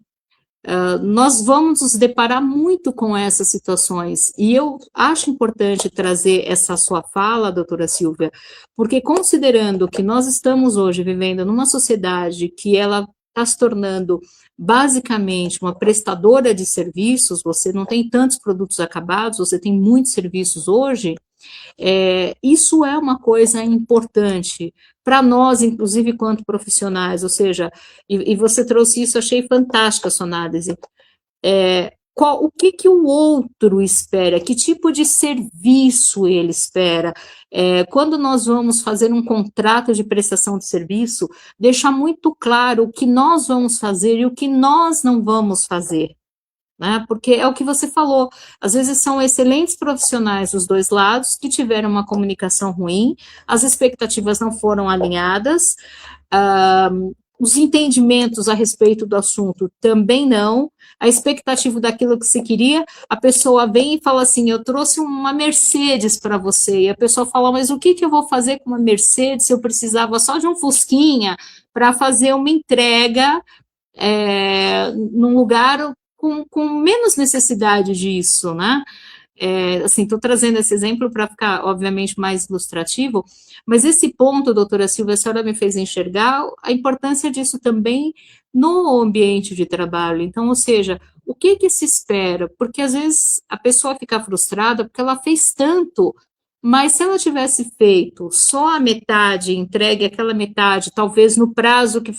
nós vamos nos deparar muito com essas situações, e eu acho importante trazer essa sua fala, doutora Silvia, porque considerando que nós estamos hoje vivendo numa sociedade que ela está se tornando basicamente uma prestadora de serviços, você não tem tantos produtos acabados, você tem muitos serviços hoje, isso é uma coisa importante para nós, inclusive, quanto profissionais, ou seja, e você trouxe isso, achei fantástica a sua análise. O que o outro espera? Que tipo de serviço ele espera? Quando nós vamos fazer um contrato de prestação de serviço, deixar muito claro o que nós vamos fazer e o que nós não vamos fazer, né? Porque é o que você falou, às vezes são excelentes profissionais dos dois lados que tiveram uma comunicação ruim, as expectativas não foram alinhadas, os entendimentos a respeito do assunto também não, a expectativa daquilo que se queria, a pessoa vem e fala assim, eu trouxe uma Mercedes para você, e a pessoa fala, mas o que eu vou fazer com uma Mercedes se eu precisava só de um Fusquinha para fazer uma entrega num lugar com menos necessidade disso, né? Assim, estou trazendo esse exemplo para ficar, obviamente, mais ilustrativo, mas esse ponto, doutora Silvia, a senhora me fez enxergar a importância disso também no ambiente de trabalho. Então, ou seja, o que se espera? Porque às vezes a pessoa fica frustrada porque ela fez tanto, mas se ela tivesse feito só a metade, entregue aquela metade, talvez no prazo que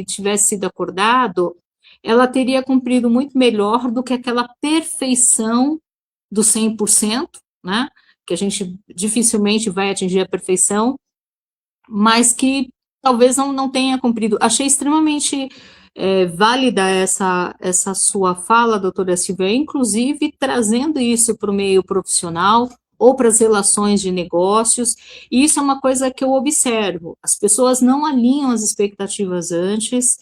tivesse sido acordado, ela teria cumprido muito melhor do que aquela perfeição do 100%, né? Que a gente dificilmente vai atingir a perfeição, mas que talvez não tenha cumprido. Achei extremamente válida essa sua fala, doutora Silvia, inclusive trazendo isso para o meio profissional ou para as relações de negócios, e isso é uma coisa que eu observo, as pessoas não alinham as expectativas antes,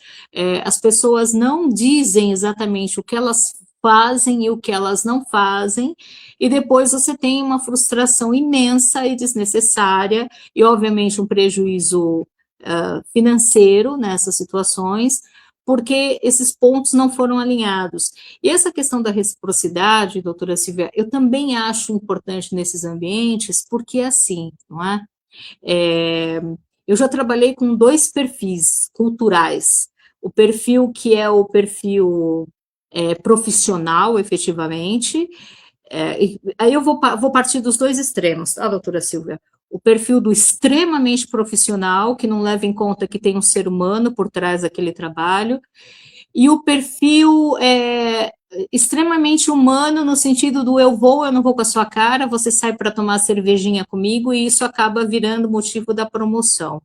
as pessoas não dizem exatamente o que elas fazem e o que elas não fazem, e depois você tem uma frustração imensa e desnecessária, e obviamente um prejuízo financeiro nessas situações, porque esses pontos não foram alinhados. E essa questão da reciprocidade, doutora Silvia, eu também acho importante nesses ambientes, porque é assim, não é? Eu já trabalhei com dois perfis culturais. O perfil que é o perfil profissional, efetivamente, aí eu vou partir dos dois extremos, tá, doutora Silvia? O perfil do extremamente profissional, que não leva em conta que tem um ser humano por trás daquele trabalho, e o perfil extremamente humano, no sentido do eu não vou com a sua cara, você sai para tomar cervejinha comigo, e isso acaba virando motivo da promoção.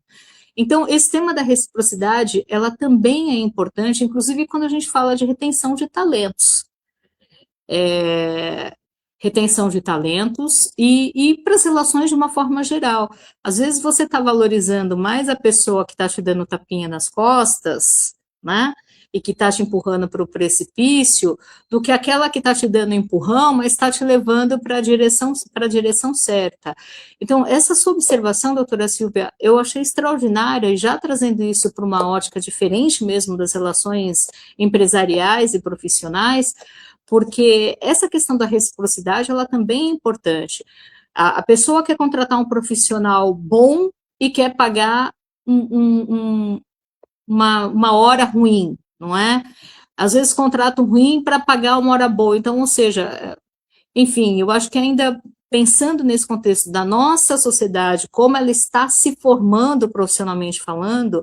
Então, esse tema da reciprocidade, ela também é importante, inclusive quando a gente fala de retenção de talentos. Retenção de talentos e para as relações de uma forma geral. Às vezes você está valorizando mais a pessoa que está te dando tapinha nas costas, né? E que está te empurrando para o precipício, do que aquela que está te dando empurrão, mas está te levando para a direção certa. Então, essa sua observação, doutora Silvia, eu achei extraordinária, e já trazendo isso para uma ótica diferente mesmo das relações empresariais e profissionais, porque essa questão da reciprocidade, ela também é importante. A pessoa quer contratar um profissional bom e quer pagar uma hora ruim, não é? Às vezes contrato ruim para pagar uma hora boa, então, ou seja, enfim, eu acho que ainda pensando nesse contexto da nossa sociedade, como ela está se formando profissionalmente falando,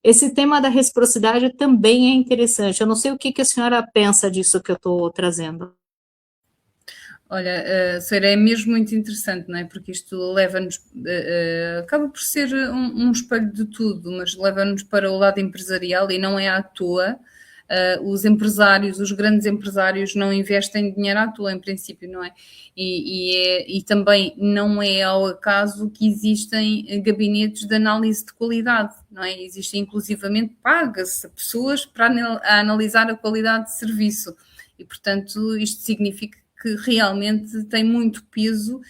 esse tema da reciprocidade também é interessante. Eu não sei o que a senhora pensa disso que eu estou trazendo. Olha, Seira, é mesmo muito interessante, não é? Porque isto leva-nos, acaba por ser um espelho de tudo, mas leva-nos para o lado empresarial, e não é à toa. Os empresários, os grandes empresários não investem dinheiro à toa, em princípio, não é? E também não é ao acaso que existem gabinetes de análise de qualidade, não é? Existem inclusivamente, paga-se a pessoas para analisar a qualidade de serviço, e portanto isto significa que realmente tem muito peso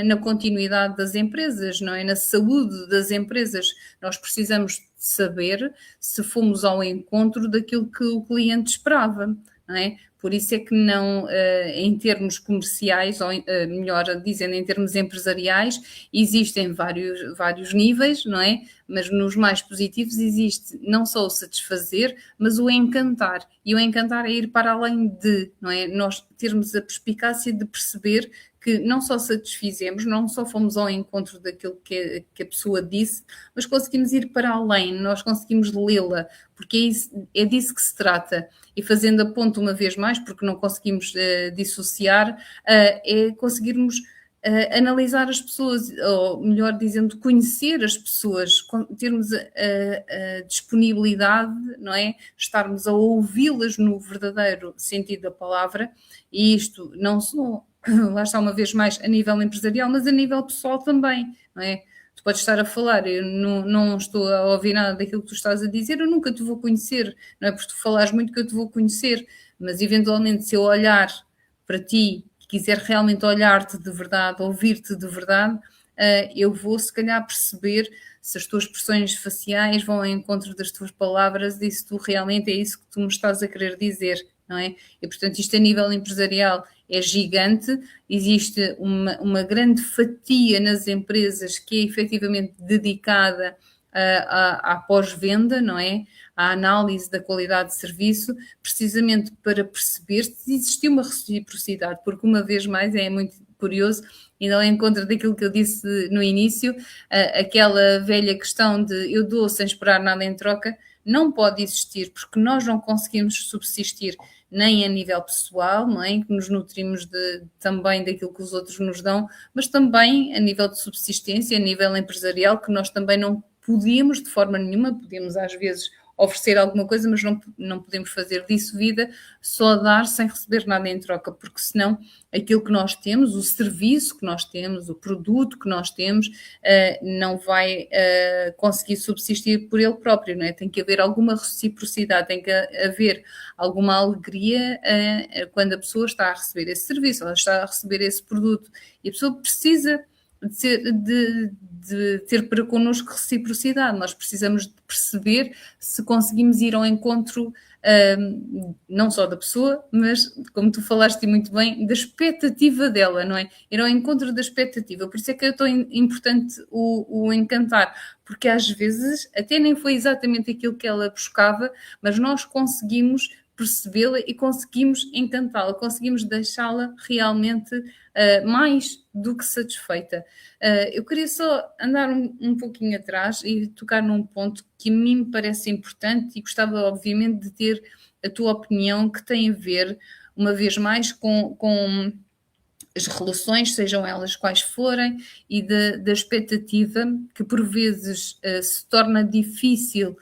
na continuidade das empresas, não é? Na saúde das empresas. Nós precisamos de saber se fomos ao encontro daquilo que o cliente esperava, não é? Por isso é que não, em termos comerciais, ou melhor dizendo, em termos empresariais, existem vários níveis, não é? Mas nos mais positivos existe não só o satisfazer, mas o encantar. E o encantar é ir para além de, não é? Nós termos a perspicácia de perceber que não só satisfizemos, não só fomos ao encontro daquilo que a pessoa disse, mas conseguimos ir para além, nós conseguimos lê-la, porque é disso que se trata. E fazendo a ponto uma vez mais, porque não conseguimos dissociar, é conseguirmos analisar as pessoas, ou melhor dizendo, conhecer as pessoas, termos a disponibilidade, não é? Estarmos a ouvi-las no verdadeiro sentido da palavra, e isto não só, lá está uma vez mais, a nível empresarial, mas a nível pessoal também, não é? Tu podes estar a falar, eu não estou a ouvir nada daquilo que tu estás a dizer, eu nunca te vou conhecer, não é porque tu falares muito que eu te vou conhecer, mas eventualmente se eu olhar para ti, quiser realmente olhar-te de verdade, ouvir-te de verdade, eu vou se calhar perceber se as tuas expressões faciais vão ao encontro das tuas palavras e se tu realmente é isso que tu me estás a querer dizer, não é? E portanto isto a nível empresarial é gigante, existe uma grande fatia nas empresas que é efetivamente dedicada à pós-venda, não é? À análise da qualidade de serviço, precisamente para perceber se existiu uma reciprocidade, porque uma vez mais é muito curioso, e não encontro daquilo que eu disse no início, aquela velha questão de eu dou sem esperar nada em troca, não pode existir, porque nós não conseguimos subsistir nem a nível pessoal, não é? Em que nos nutrimos também daquilo que os outros nos dão, mas também a nível de subsistência, a nível empresarial, que nós também não podemos de forma nenhuma, podemos às vezes oferecer alguma coisa, mas não podemos fazer disso vida, só dar sem receber nada em troca, porque senão aquilo que nós temos, o serviço que nós temos, o produto que nós temos, não vai conseguir subsistir por ele próprio, não é? Tem que haver alguma reciprocidade, tem que haver alguma alegria quando a pessoa está a receber esse serviço, ela está a receber esse produto, e a pessoa precisa de ter para connosco reciprocidade. Nós precisamos de perceber se conseguimos ir ao encontro não só da pessoa, mas, como tu falaste muito bem, da expectativa dela, não é? Ir ao encontro da expectativa. Por isso é que é tão importante o encantar, porque às vezes até nem foi exatamente aquilo que ela buscava, mas nós conseguimos percebê-la e conseguimos encantá-la, conseguimos deixá-la realmente mais do que satisfeita. Eu queria só andar um pouquinho atrás e tocar num ponto que a mim me parece importante e gostava, obviamente, de ter a tua opinião, que tem a ver, uma vez mais, com as relações, sejam elas quais forem, e da expectativa, que por vezes se torna difícil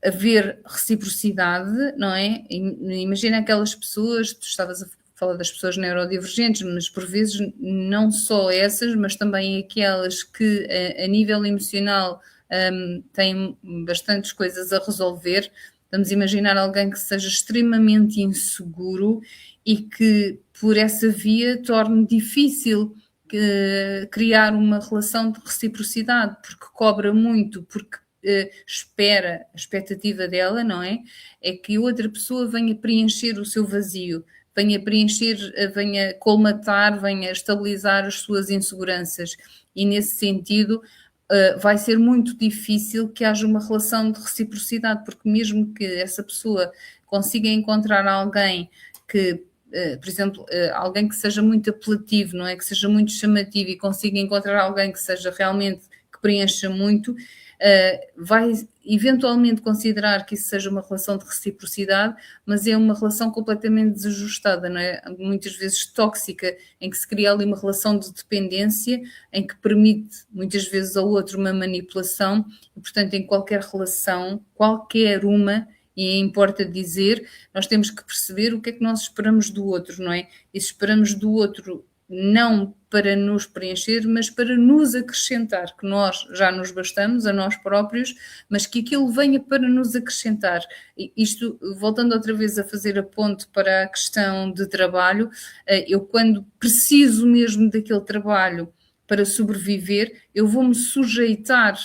haver reciprocidade, não é? Imagina aquelas pessoas, tu estavas a falar das pessoas neurodivergentes, mas por vezes não só essas, mas também aquelas que a nível emocional têm bastantes coisas a resolver. Vamos imaginar alguém que seja extremamente inseguro e que por essa via torne difícil criar uma relação de reciprocidade, porque cobra muito, porque espera, a expectativa dela, não é? É que outra pessoa venha preencher o seu vazio, venha preencher, venha colmatar, venha estabilizar as suas inseguranças. E nesse sentido vai ser muito difícil que haja uma relação de reciprocidade, porque mesmo que essa pessoa consiga encontrar alguém que por exemplo, alguém que seja muito apelativo, não é? Que seja muito chamativo e consiga encontrar alguém que seja realmente, que preencha muito, vai eventualmente considerar que isso seja uma relação de reciprocidade, mas é uma relação completamente desajustada, não é? Muitas vezes tóxica, em que se cria ali uma relação de dependência, em que permite muitas vezes ao outro uma manipulação, e portanto em qualquer relação, qualquer uma, e importa dizer, nós temos que perceber o que é que nós esperamos do outro, não é? E se esperamos do outro não para nos preencher, mas para nos acrescentar, que nós já nos bastamos a nós próprios, mas que aquilo venha para nos acrescentar. Isto, voltando outra vez a fazer a ponte para a questão de trabalho, eu quando preciso mesmo daquele trabalho para sobreviver, eu vou-me sujeitar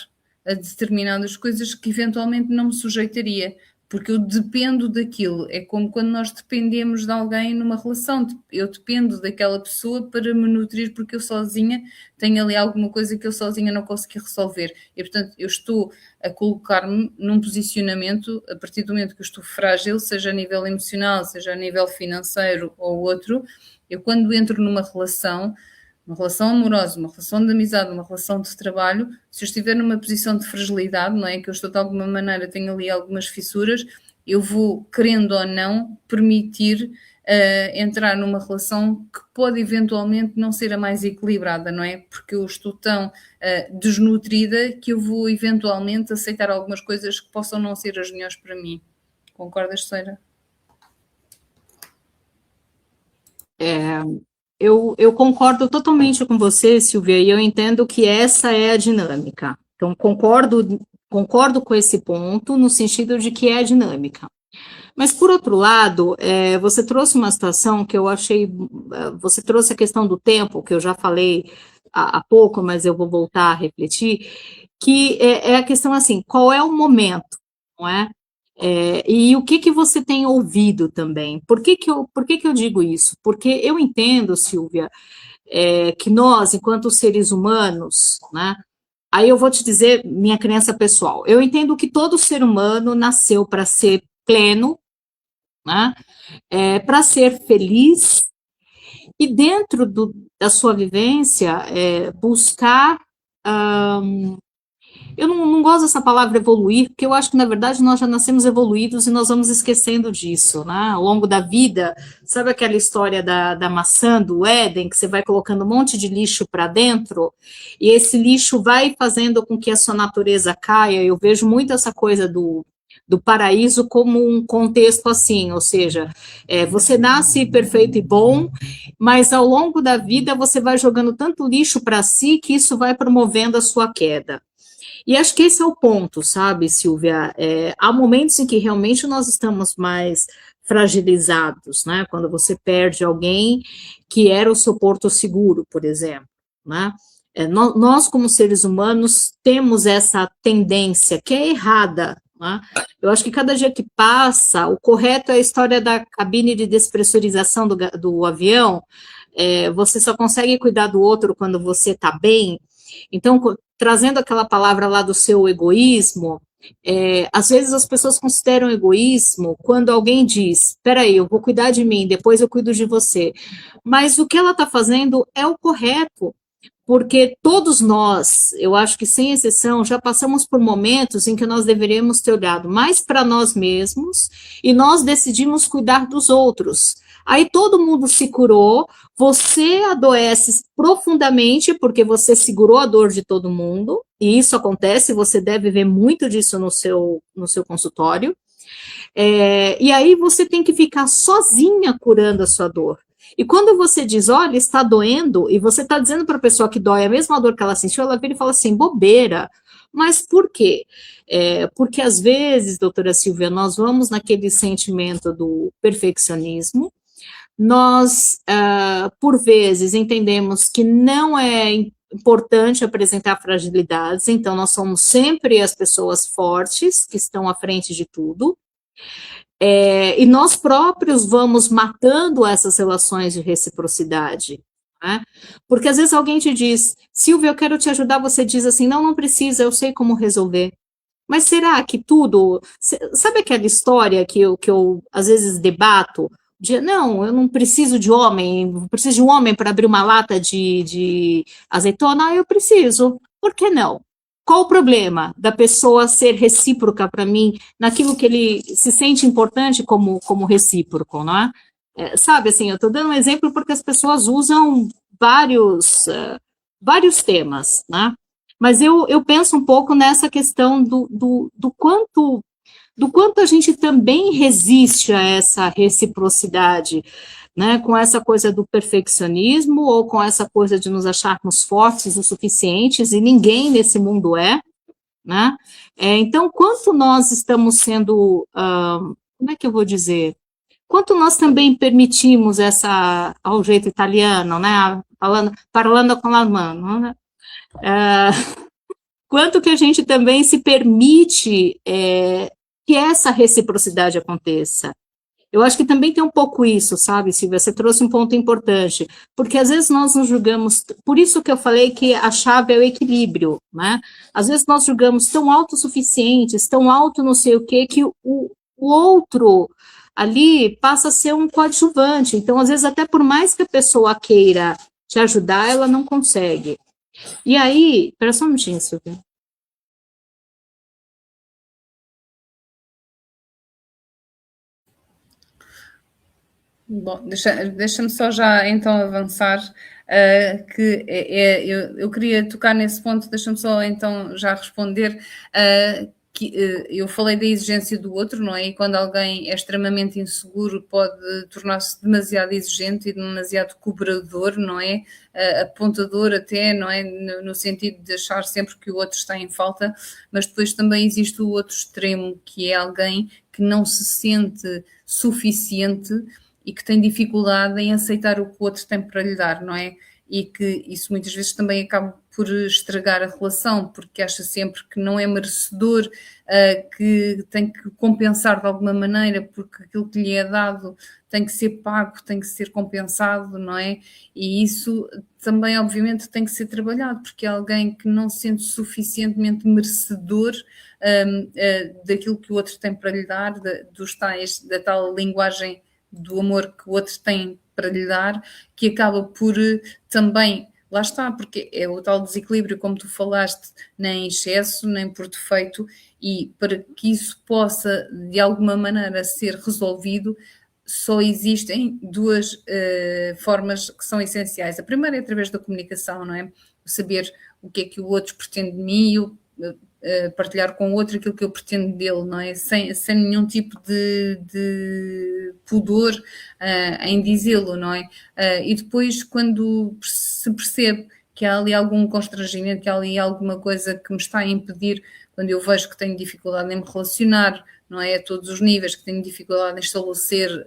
a determinadas coisas que eventualmente não me sujeitaria, porque eu dependo daquilo. É como quando nós dependemos de alguém numa relação. Eu dependo daquela pessoa para me nutrir, porque eu sozinha tenho ali alguma coisa que eu sozinha não consegui resolver. E, portanto, eu estou a colocar-me num posicionamento, a partir do momento que eu estou frágil, seja a nível emocional, seja a nível financeiro ou outro, eu quando entro numa relação amorosa, uma relação de amizade, uma relação de trabalho, se eu estiver numa posição de fragilidade, não é? Que eu estou de alguma maneira, tenho ali algumas fissuras, eu vou, querendo ou não, permitir entrar numa relação que pode eventualmente não ser a mais equilibrada, não é? Porque eu estou tão desnutrida que eu vou eventualmente aceitar algumas coisas que possam não ser as melhores para mim. Concordas, Seira? Eu concordo totalmente com você, Silvia, e eu entendo que essa é a dinâmica. Então, concordo com esse ponto, no sentido de que é a dinâmica. Mas, por outro lado, você trouxe uma situação que eu achei. Você trouxe a questão do tempo, que eu já falei há pouco, mas eu vou voltar a refletir, que é a questão assim: qual é o momento, não é? E o que você tem ouvido também? Por que eu digo isso? Porque eu entendo, Silvia, que nós, enquanto seres humanos, né? Aí eu vou te dizer minha crença pessoal. Eu entendo que todo ser humano nasceu para ser pleno, né? Para ser feliz e dentro da sua vivência buscar. Eu não gosto dessa palavra evoluir, porque eu acho que, na verdade, nós já nascemos evoluídos e nós vamos esquecendo disso, né? Ao longo da vida, sabe aquela história da maçã do Éden, que você vai colocando um monte de lixo para dentro, e esse lixo vai fazendo com que a sua natureza caia. Eu vejo muito essa coisa do paraíso como um contexto assim, ou seja, você nasce perfeito e bom, mas ao longo da vida você vai jogando tanto lixo para si que isso vai promovendo a sua queda. E acho que esse é o ponto, sabe, Silvia? Há momentos em que realmente nós estamos mais fragilizados, né? Quando você perde alguém que era o seu porto seguro, por exemplo, né? Nós, como seres humanos, temos essa tendência que é errada, né? Eu acho que cada dia que passa, o correto é a história da cabine de despressurização do avião. Você só consegue cuidar do outro quando você está bem. Então, trazendo aquela palavra lá do seu egoísmo, às vezes as pessoas consideram egoísmo quando alguém diz, espera aí, eu vou cuidar de mim, depois eu cuido de você. Mas o que ela está fazendo é o correto, porque todos nós, eu acho que sem exceção, já passamos por momentos em que nós deveríamos ter olhado mais para nós mesmos e nós decidimos cuidar dos outros. Aí todo mundo se curou, você adoece profundamente porque você segurou a dor de todo mundo, e isso acontece, você deve ver muito disso no seu consultório, e aí você tem que ficar sozinha curando a sua dor. E quando você diz, olha, está doendo, e você está dizendo para a pessoa que dói a mesma dor que ela sentiu, ela vira e fala assim, bobeira. Mas por quê? Porque às vezes, doutora Silvia, nós vamos naquele sentimento do perfeccionismo, nós, por vezes, entendemos que não é importante apresentar fragilidades, então nós somos sempre as pessoas fortes, que estão à frente de tudo, e nós próprios vamos matando essas relações de reciprocidade, né? Porque às vezes alguém te diz, Silvia, eu quero te ajudar, você diz assim, não precisa, eu sei como resolver. Mas será que tudo... Sabe aquela história que eu às vezes debato? Não, eu não preciso de homem, preciso de um homem para abrir uma lata de azeitona, eu preciso. Por que não? Qual o problema da pessoa ser recíproca para mim naquilo que ele se sente importante como recíproco, não é? Sabe, assim, eu estou dando um exemplo porque as pessoas usam vários temas, né? Mas eu penso um pouco nessa questão do quanto a gente também resiste a essa reciprocidade. né, com essa coisa do perfeccionismo ou com essa coisa de nos acharmos fortes o suficientes, e ninguém nesse mundo é, né? Então, quanto nós estamos sendo, como é que eu vou dizer? Quanto nós também permitimos essa, ao jeito italiano, né, parlando com la mano, né? Quanto que a gente também se permite que essa reciprocidade aconteça? Eu acho que também tem um pouco isso, sabe, Silvia? Você trouxe um ponto importante, porque às vezes nós nos julgamos, por isso que eu falei que a chave é o equilíbrio, né? Às vezes nós julgamos tão autossuficientes, tão alto não sei o quê, que o outro ali passa a ser um coadjuvante. Então, às vezes, até por mais que a pessoa queira te ajudar, ela não consegue. E aí, espera só um minutinho, Silvia. Bom, deixa-me só já então avançar, que eu queria tocar nesse ponto, deixa-me só então já responder, que eu falei da exigência do outro, não é? E quando alguém é extremamente inseguro pode tornar-se demasiado exigente e demasiado cobrador, não é? Apontador até, não é? No sentido de achar sempre que o outro está em falta, mas depois também existe o outro extremo, que é alguém que não se sente suficiente e que tem dificuldade em aceitar o que o outro tem para lhe dar, não é? E que isso muitas vezes também acaba por estragar a relação, porque acha sempre que não é merecedor, que tem que compensar de alguma maneira, porque aquilo que lhe é dado tem que ser pago, tem que ser compensado, não é? E isso também, obviamente, tem que ser trabalhado, porque é alguém que não se sente suficientemente merecedor daquilo que o outro tem para lhe dar, da tal linguagem do amor que o outro tem para lhe dar, que acaba por também, lá está, porque é o tal desequilíbrio, como tu falaste, nem excesso, nem por defeito, e para que isso possa, de alguma maneira, ser resolvido, só existem duas formas que são essenciais. A primeira é através da comunicação, não é? Saber o que é que o outro pretende de mim, partilhar com o outro aquilo que eu pretendo dele, não é? Sem nenhum tipo de pudor em dizê-lo, não é? E depois, quando se percebe que há ali algum constrangimento, que há ali alguma coisa que me está a impedir, quando eu vejo que tenho dificuldade em me relacionar, não é? A todos os níveis, que tenho dificuldade em estabelecer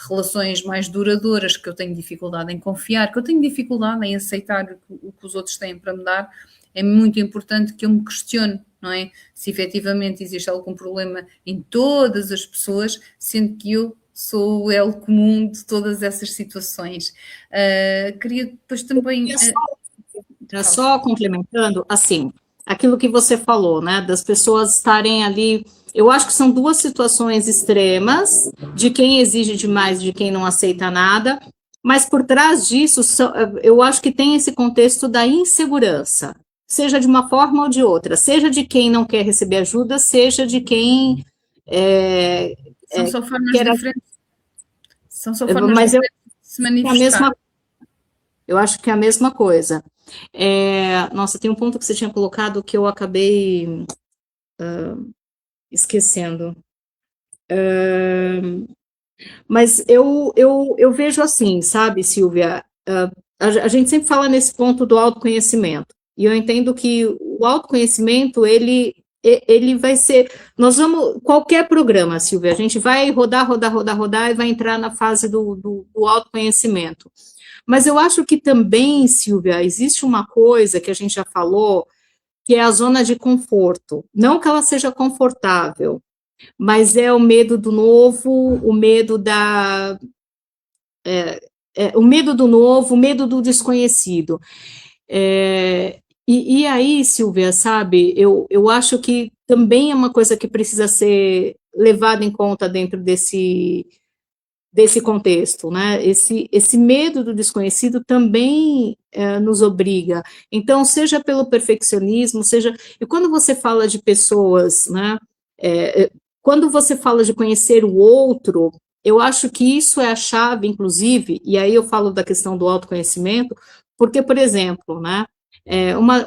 relações mais duradouras, que eu tenho dificuldade em confiar, que eu tenho dificuldade em aceitar o que os outros têm para me dar, é muito importante que eu me questione, não é? Se efetivamente existe algum problema em todas as pessoas, sendo que eu sou o elo comum de todas essas situações. Queria depois também... Só complementando, assim, aquilo que você falou, né, das pessoas estarem ali, eu acho que são duas situações extremas, de quem exige demais, de quem não aceita nada, mas por trás disso, eu acho que tem esse contexto da insegurança, seja de uma forma ou de outra, seja de quem não quer receber ajuda, seja de quem são só formas diferentes. São só formas mas diferentes de se manifestar. Eu acho que é a mesma coisa. Nossa, tem um ponto que você tinha colocado que eu acabei esquecendo. Mas eu vejo assim, sabe, Silvia? A gente sempre fala nesse ponto do autoconhecimento. E eu entendo que o autoconhecimento, ele vai ser... Nós vamos... Qualquer programa, Silvia, a gente vai rodar e vai entrar na fase do autoconhecimento. Mas eu acho que também, Silvia, existe uma coisa que a gente já falou, que é a zona de conforto. Não que ela seja confortável, mas é o medo do novo, o medo o medo do novo, o medo do desconhecido. E aí, Silvia, sabe, eu acho que também é uma coisa que precisa ser levada em conta dentro desse contexto, né? Esse medo do desconhecido também nos obriga. Então, seja pelo perfeccionismo, seja... E quando você fala de pessoas, né? Quando você fala de conhecer o outro, eu acho que isso é a chave, inclusive, e aí eu falo da questão do autoconhecimento, porque, por exemplo, né? Uma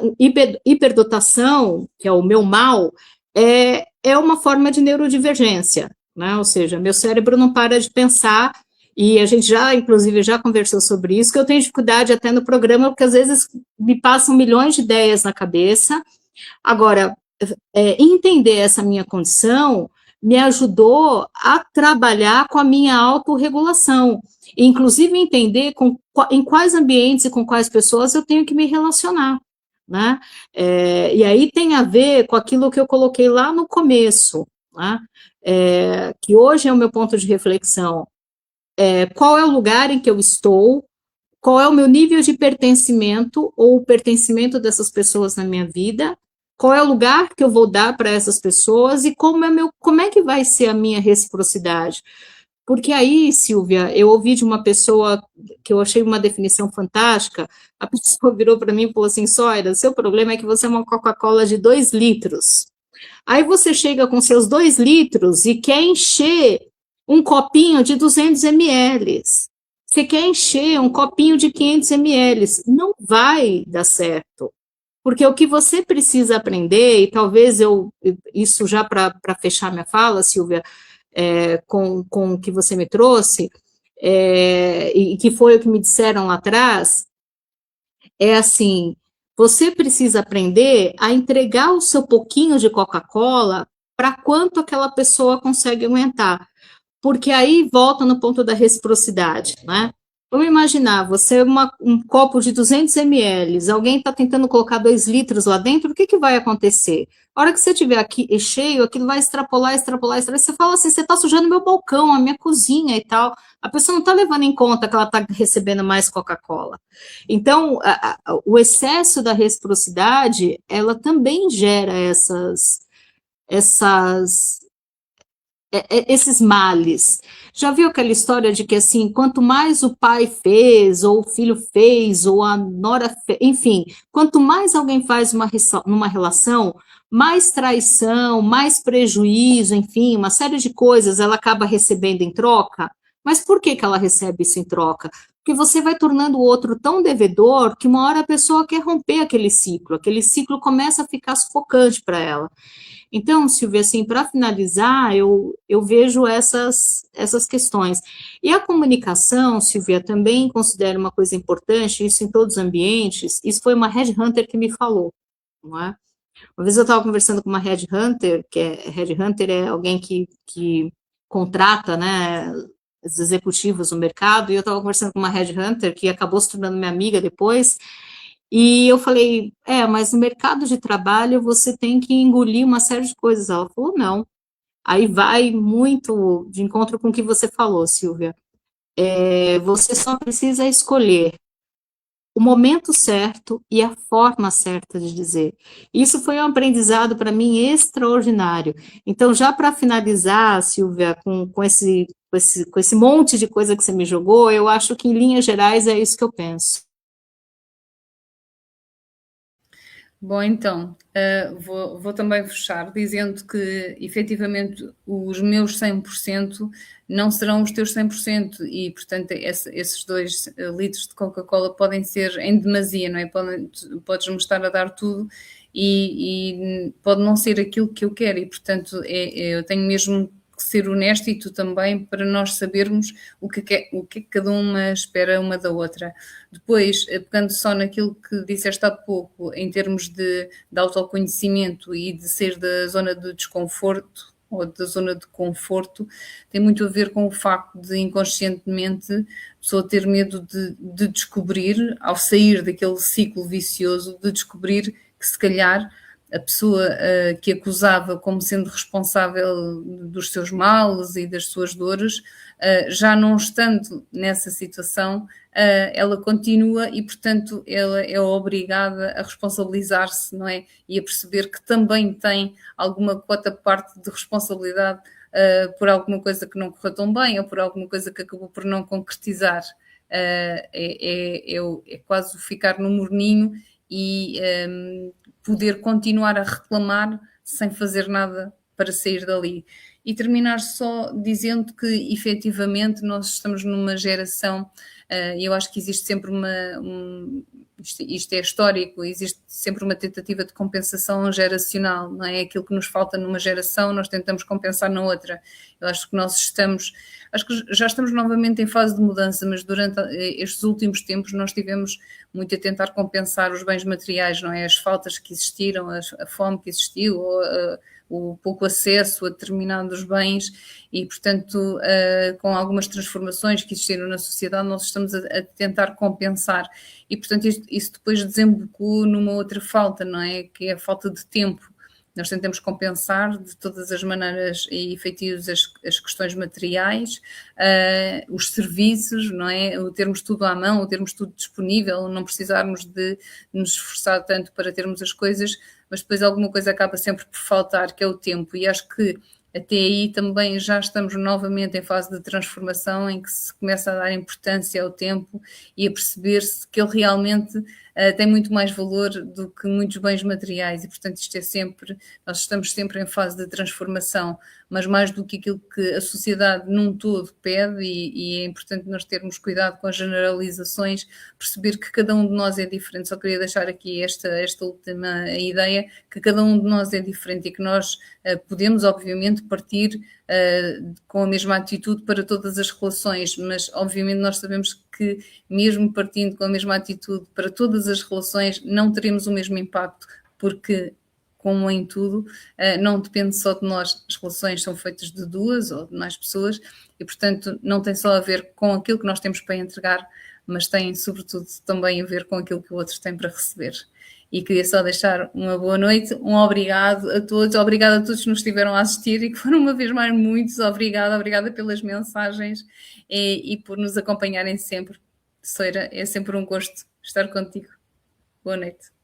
hiperdotação, que é o meu mal, é uma forma de neurodivergência, né? Ou seja, meu cérebro não para de pensar E a gente já, inclusive, já conversou sobre isso, que eu tenho dificuldade até no programa, porque às vezes me passam milhões de ideias na cabeça. Agora, entender essa minha condição me ajudou a trabalhar com a minha autorregulação, inclusive entender em quais ambientes e com quais pessoas eu tenho que me relacionar, né? E aí tem a ver com aquilo que eu coloquei lá no começo, né? Que hoje é o meu ponto de reflexão. Qual é o lugar em que eu estou? Qual é o meu nível de pertencimento ou o pertencimento dessas pessoas na minha vida? Qual é o lugar que eu vou dar para essas pessoas e como é que vai ser a minha reciprocidade? Porque aí, Silvia, eu ouvi de uma pessoa que eu achei uma definição fantástica, a pessoa virou para mim e falou assim, Soira, seu problema é que você é uma Coca-Cola de 2 litros. Aí você chega com seus 2 litros e quer encher um copinho de 200 ml. Você quer encher um copinho de 500 ml. Não vai dar certo. Porque o que você precisa aprender, e talvez isso já para fechar minha fala, Silvia, com o que você me trouxe, e que foi o que me disseram lá atrás, é assim, você precisa aprender a entregar o seu pouquinho de Coca-Cola para quanto aquela pessoa consegue aguentar. Porque aí volta no ponto da reciprocidade, né? Vamos imaginar, você é um copo de 200 ml, alguém está tentando colocar 2 litros lá dentro, o que vai acontecer? A hora que você tiver aqui cheio, aquilo vai extrapolar, extrapolar, extrapolar. Você fala assim, você está sujando meu balcão, a minha cozinha e tal. A pessoa não está levando em conta que ela está recebendo mais Coca-Cola. Então, o excesso da reciprocidade, ela também gera essas esses males. Já viu aquela história de que, assim, quanto mais o pai fez, ou o filho fez, ou a nora fez, enfim, quanto mais alguém faz numa relação, mais traição, mais prejuízo, enfim, uma série de coisas ela acaba recebendo em troca. Mas por que ela recebe isso em troca? Porque você vai tornando o outro tão devedor que uma hora a pessoa quer romper aquele ciclo começa a ficar sufocante para ela. Então, Silvia, assim, para finalizar, eu vejo essas questões. E a comunicação, Silvia, também considero uma coisa importante, isso em todos os ambientes, isso foi uma headhunter que me falou, não é? Uma vez eu estava conversando com uma headhunter, headhunter é alguém que contrata, né, os executivos no mercado, e eu estava conversando com uma headhunter que acabou se tornando minha amiga depois, e eu falei, mas no mercado de trabalho você tem que engolir uma série de coisas. Ela falou, não. Aí vai muito de encontro com o que você falou, Silvia. Você só precisa escolher o momento certo e a forma certa de dizer. Isso foi um aprendizado para mim extraordinário. Então, já para finalizar, Silvia, com esse monte de coisa que você me jogou, eu acho que, em linhas gerais, é isso que eu penso. Bom, então, vou também fechar dizendo que, efetivamente, os meus 100% não serão os teus 100% e, portanto, esses 2 litros de Coca-Cola podem ser em demasia, não é? Podes-me estar a dar tudo e pode não ser aquilo que eu quero e, portanto, eu tenho mesmo que ser honesto e tu também para nós sabermos o que cada uma espera uma da outra. Depois, pegando só naquilo que disseste há pouco, em termos de autoconhecimento e de ser da zona de desconforto ou da zona de conforto, tem muito a ver com o facto de inconscientemente a pessoa ter medo de descobrir, ao sair daquele ciclo vicioso, de descobrir que se calhar a pessoa que acusava como sendo responsável dos seus males e das suas dores, já não estando nessa situação, ela continua e, portanto, ela é obrigada a responsabilizar-se, não é? E a perceber que também tem alguma quota parte de responsabilidade por alguma coisa que não correu tão bem ou por alguma coisa que acabou por não concretizar. É quase ficar no morninho e poder continuar a reclamar sem fazer nada para sair dali. E terminar só dizendo que, efetivamente, nós estamos numa geração Eu acho que existe sempre isto é histórico, existe sempre uma tentativa de compensação geracional, não é? Aquilo que nos falta numa geração, nós tentamos compensar na outra. Eu acho que acho que já estamos novamente em fase de mudança, mas durante estes últimos tempos nós tivemos muito a tentar compensar os bens materiais, não é? As faltas que existiram, a fome que existiu, ou o pouco acesso a determinados bens e, portanto, com algumas transformações que existiram na sociedade, nós estamos a tentar compensar. E, portanto, isso depois desembocou numa outra falta, não é? Que é a falta de tempo. Nós tentamos compensar de todas as maneiras e feitios as questões materiais, os serviços, não é? O termos tudo à mão, o termos tudo disponível, não precisarmos de nos esforçar tanto para termos as coisas, mas depois alguma coisa acaba sempre por faltar, que é o tempo. E acho que até aí também já estamos novamente em fase de transformação, em que se começa a dar importância ao tempo e a perceber-se que ele realmente tem muito mais valor do que muitos bens materiais e, portanto, nós estamos sempre em fase de transformação, mas mais do que aquilo que a sociedade num todo pede e é importante nós termos cuidado com as generalizações, perceber que cada um de nós é diferente. Só queria deixar aqui esta última ideia, que cada um de nós é diferente e que nós podemos, obviamente, partir com a mesma atitude para todas as relações, mas obviamente nós sabemos que mesmo partindo com a mesma atitude para todas as relações não teremos o mesmo impacto, porque como em tudo, não depende só de nós, as relações são feitas de duas ou de mais pessoas e portanto não tem só a ver com aquilo que nós temos para entregar, mas tem sobretudo também a ver com aquilo que o outro tem para receber. E queria só deixar uma boa noite, um obrigado a todos que nos estiveram a assistir e que foram uma vez mais muitos, obrigada pelas mensagens e por nos acompanharem sempre. Soira, é sempre um gosto estar contigo. Boa noite.